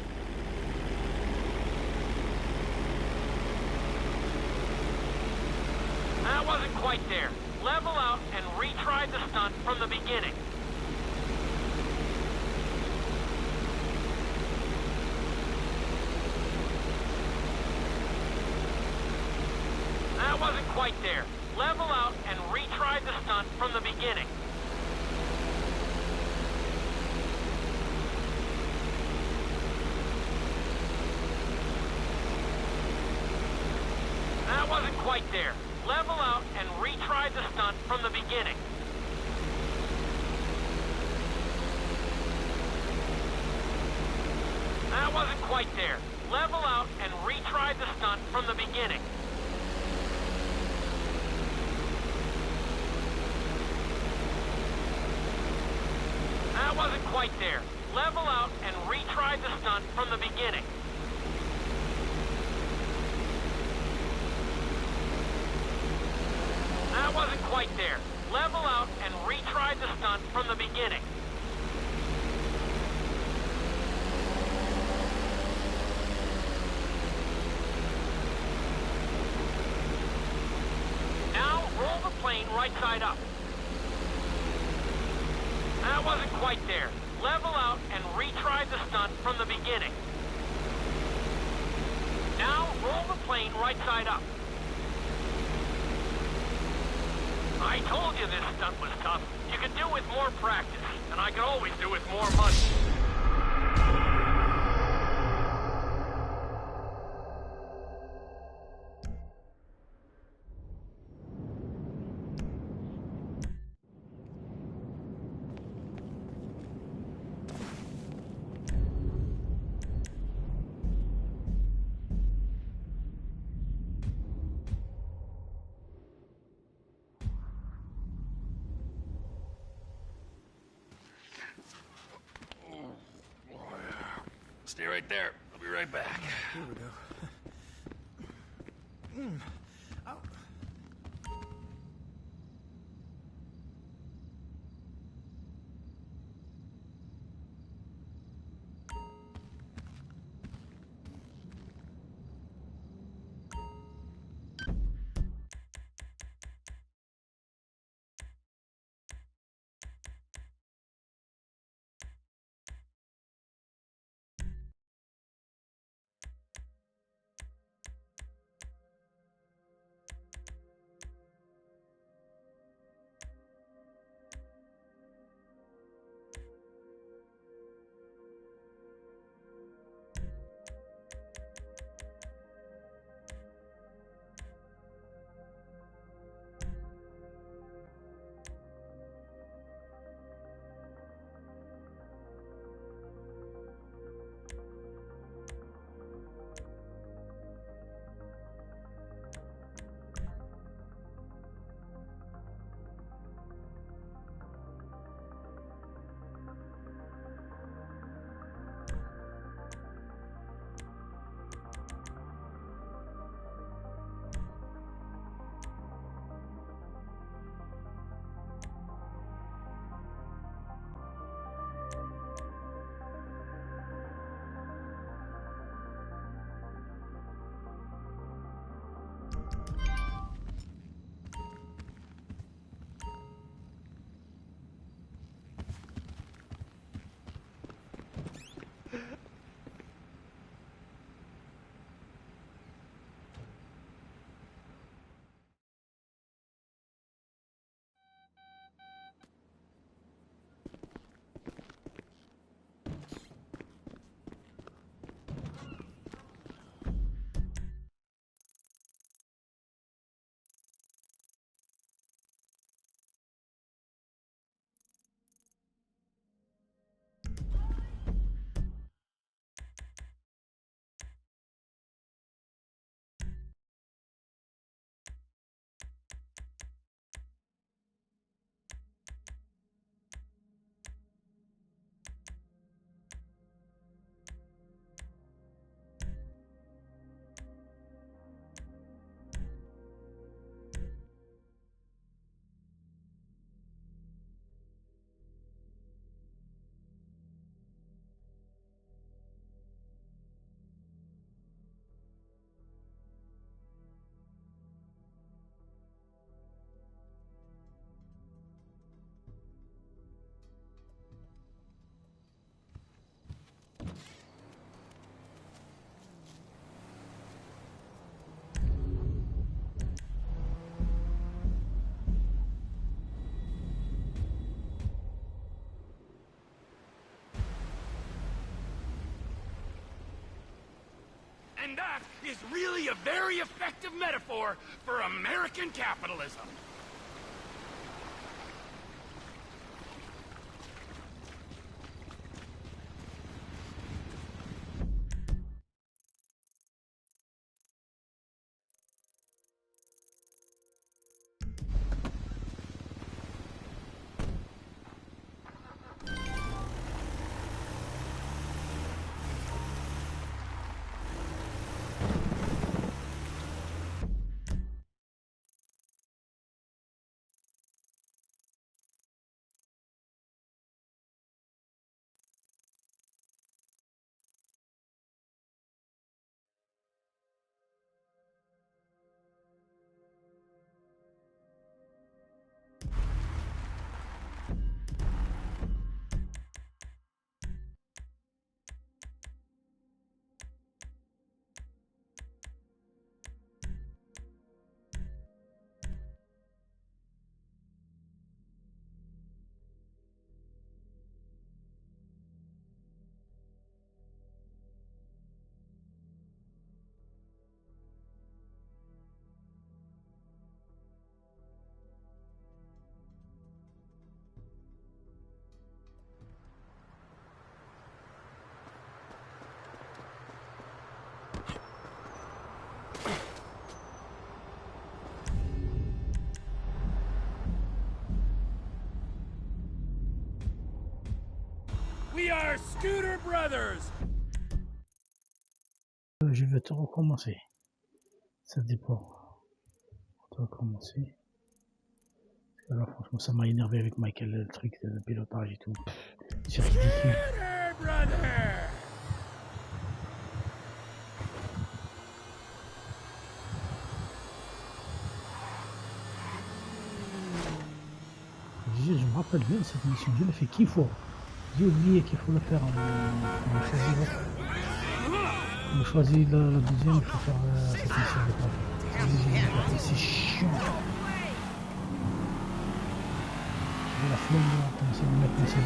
That wasn't quite there. Level out and retry the stunt from the beginning. That wasn't quite there. Level out and retry the stunt from the beginning. That wasn't quite there. Level out and retry the stunt from the beginning. That wasn't quite there. Level out and retry the stunt from the beginning. That wasn't quite there. Level out and retry the stunt from the beginning. That wasn't quite there. Level out and retry the stunt from the beginning. Now roll the plane right side up. That wasn't quite there. Level out and retry the stunt from the beginning. Now roll the plane right side up. I told you this stunt was tough. You could do with more practice, and I could always do with more money. Stay right there. I'll be right back. Here we go. Ow. And that is really a very effective metaphor for American capitalism. We are Scooter Brothers. Je vais te recommencer. Ça dépend. On va recommencer. Alors franchement ça m'a énervé avec Michael, le truc de pilotage et tout. C'est ridicule. Je me rappelle bien de cette mission, je l'ai fait qu'il faut. J'ai oublié qu'il faut le faire. On choisit la deuxième, il faut faire cette mission. C'est chiant. J'ai la flemme de commencer à me mettre dans ces là.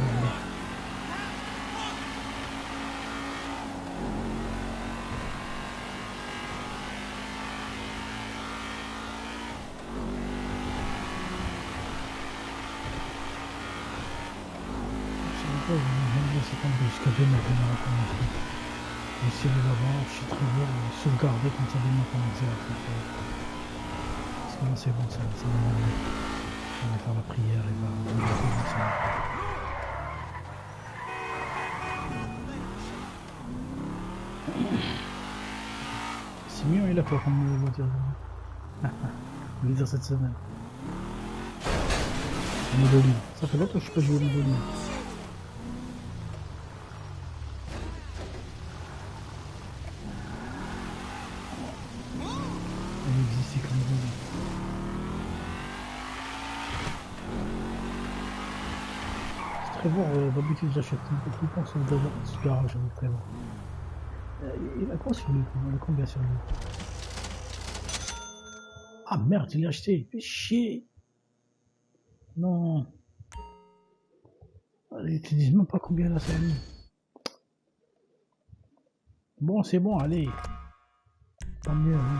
Jusqu'à demain, on va recommencer. Et si elle est là-bas, je suis très bien, sauvegarder comme ça demain commencer à faire. Parce que là c'est bon, ça va m'enlever. On va faire la prière et on va commencer. Simeon il a quoi comme voiture? Je vais dire cette semaine. Modeling. Ça fait longtemps que je suis pas joué au modeling. Très bon, d'habitude j'achète tout le temps sur le garage, très bon. Il a quoi sur lui? Il a combien sur lui? Ah merde, il l'a acheté, fais chier. Non. Ils te disent même pas combien il a sur lui. Bon, c'est bon, allez. Tant mieux, oui.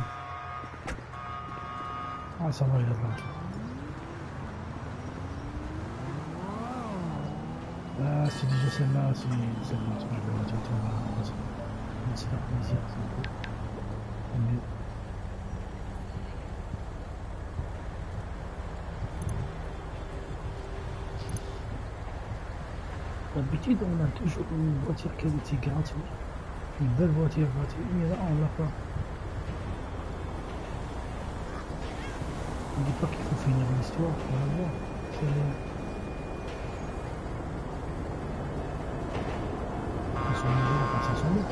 Ah, ça va, il a de l'argent. Ah, c'est déjà celle-là, c'est celle-là, c'est pas la voiture, c'est faire plaisir, c'est un peu mieux. D'habitude, on a toujours une voiture qui était gratuite, une belle voiture gratuite, mais là, on l'a pas. On dit pas qu'il faut finir l'histoire pour la voir. Son niveau, enfin c'est son niveau,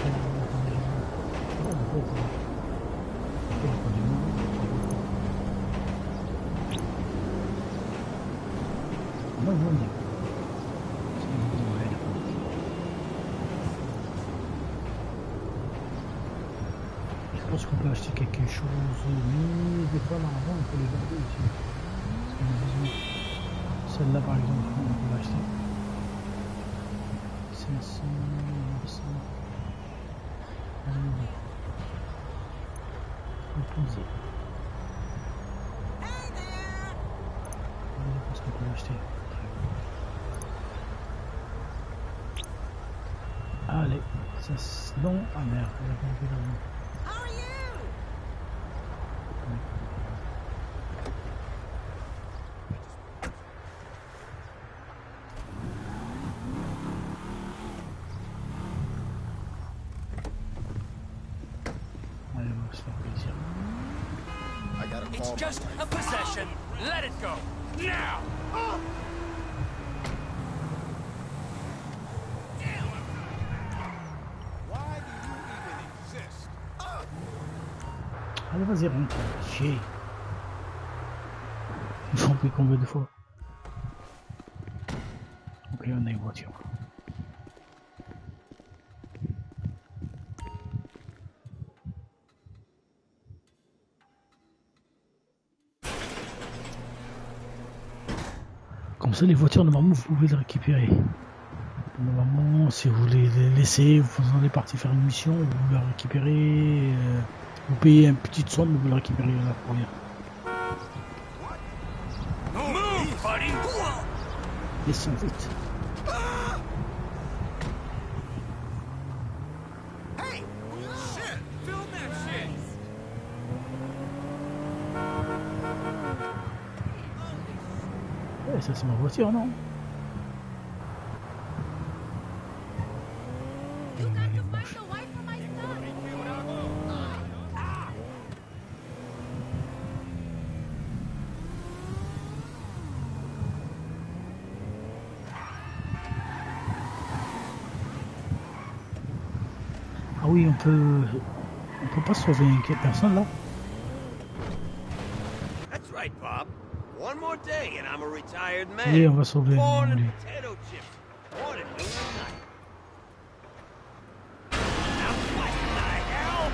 moi il va dire. Je pense qu'on peut acheter quelque chose, mais des fois là avant on peut les garder aussi. Parce qu'on a besoin. Celle-là par exemple, on peut l'acheter. 500, 900. Composé. Je pense qu'on peut l'acheter. Allez, ça c'est bon. Ah merde, elle a pas envie d'avant. It's just a possession. Let it go. Now! Why do you even exist? Allez, vas-y, rentre. Chier. Ils ont pris combien de fois? Ok, on a une voiture. Comme ça, les voitures, normalement, vous pouvez les récupérer. Normalement, si vous les laissez, vous allez partir faire une mission, vous la récupérez, vous payez une petite somme, vous la récupérez là pour rien. Descends vite. Ouais, ça c'est ma voiture, non? oui, on peut pas sauver une personne là. That's right, Bob. One more day and I'm a retired man. Oui, on va sauver Born in lui. potato chips. Born at noon at night. Now what the hell?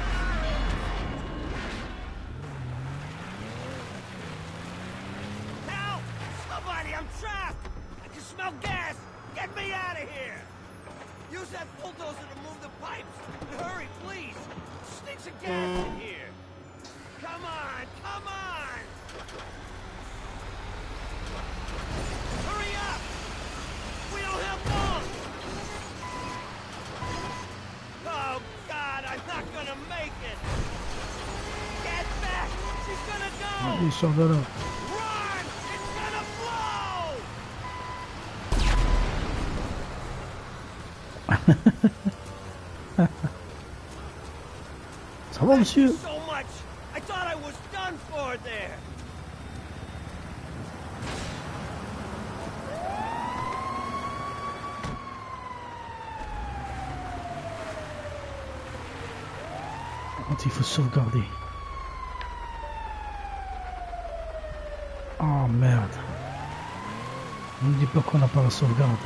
Help! Somebody, I'm trapped! I can smell gas! Get me out of here! Use that bulldozer to move the pipes! And hurry, please! Stinks of gas in here! Come on! Come on! Hurry up! We don't have long! Oh, God, I'm not gonna make it! Get back! She's gonna go! Allez, sors de là. Run! It's gonna blow! Ça va, monsieur? So much! I thought I was done for there! Par contre, il faut sauvegarder. Oh merde. Ne me dis pas qu'on n'a pas la sauvegarde.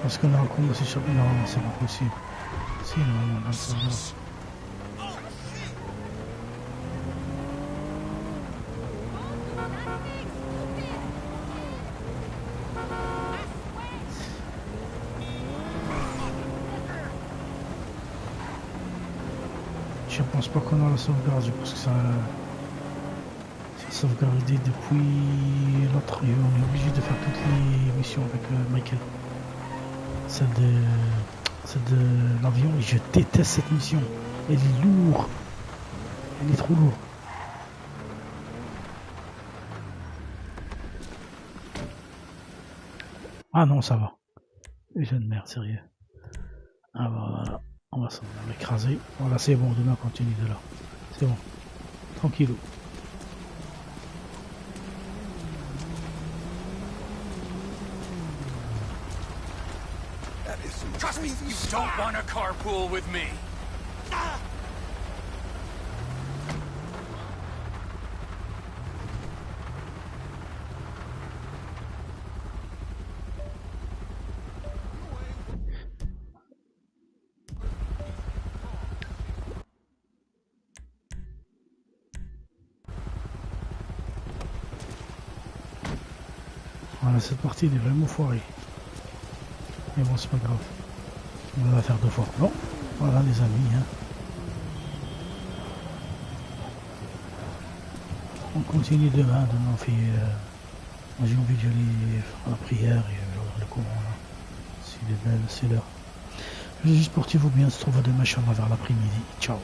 Parce qu'on a recommencé sur... Non, c'est pas possible. Si, non, on a la sauvegarde. Je pense pas qu'on a la sauvegarde, je pense que ça sauvegardé depuis l'autre. On est obligé de faire toutes les missions avec Michael. Celle de l'avion, et je déteste cette mission. Elle est lourde. Elle est trop lourde. Ah non, ça va. Jeu de merde, sérieux. Ah voilà. On va s'en écraser. Voilà, c'est bon, demain on continue de là. C'est bon. Tranquillou. Trust me, you don't want to carpool with me. Voilà, cette partie elle est vraiment foirée. Mais bon, c'est pas grave. On va la faire deux fois. Bon, voilà les amis. Hein. On continue demain. Demain on fait... j'ai envie d'y aller faire la prière et le courant là. S'il est belle, c'est l'heure. Juste portez-vous bien, on se trouve à demain, Inch'Allah, vers l'après-midi. Ciao.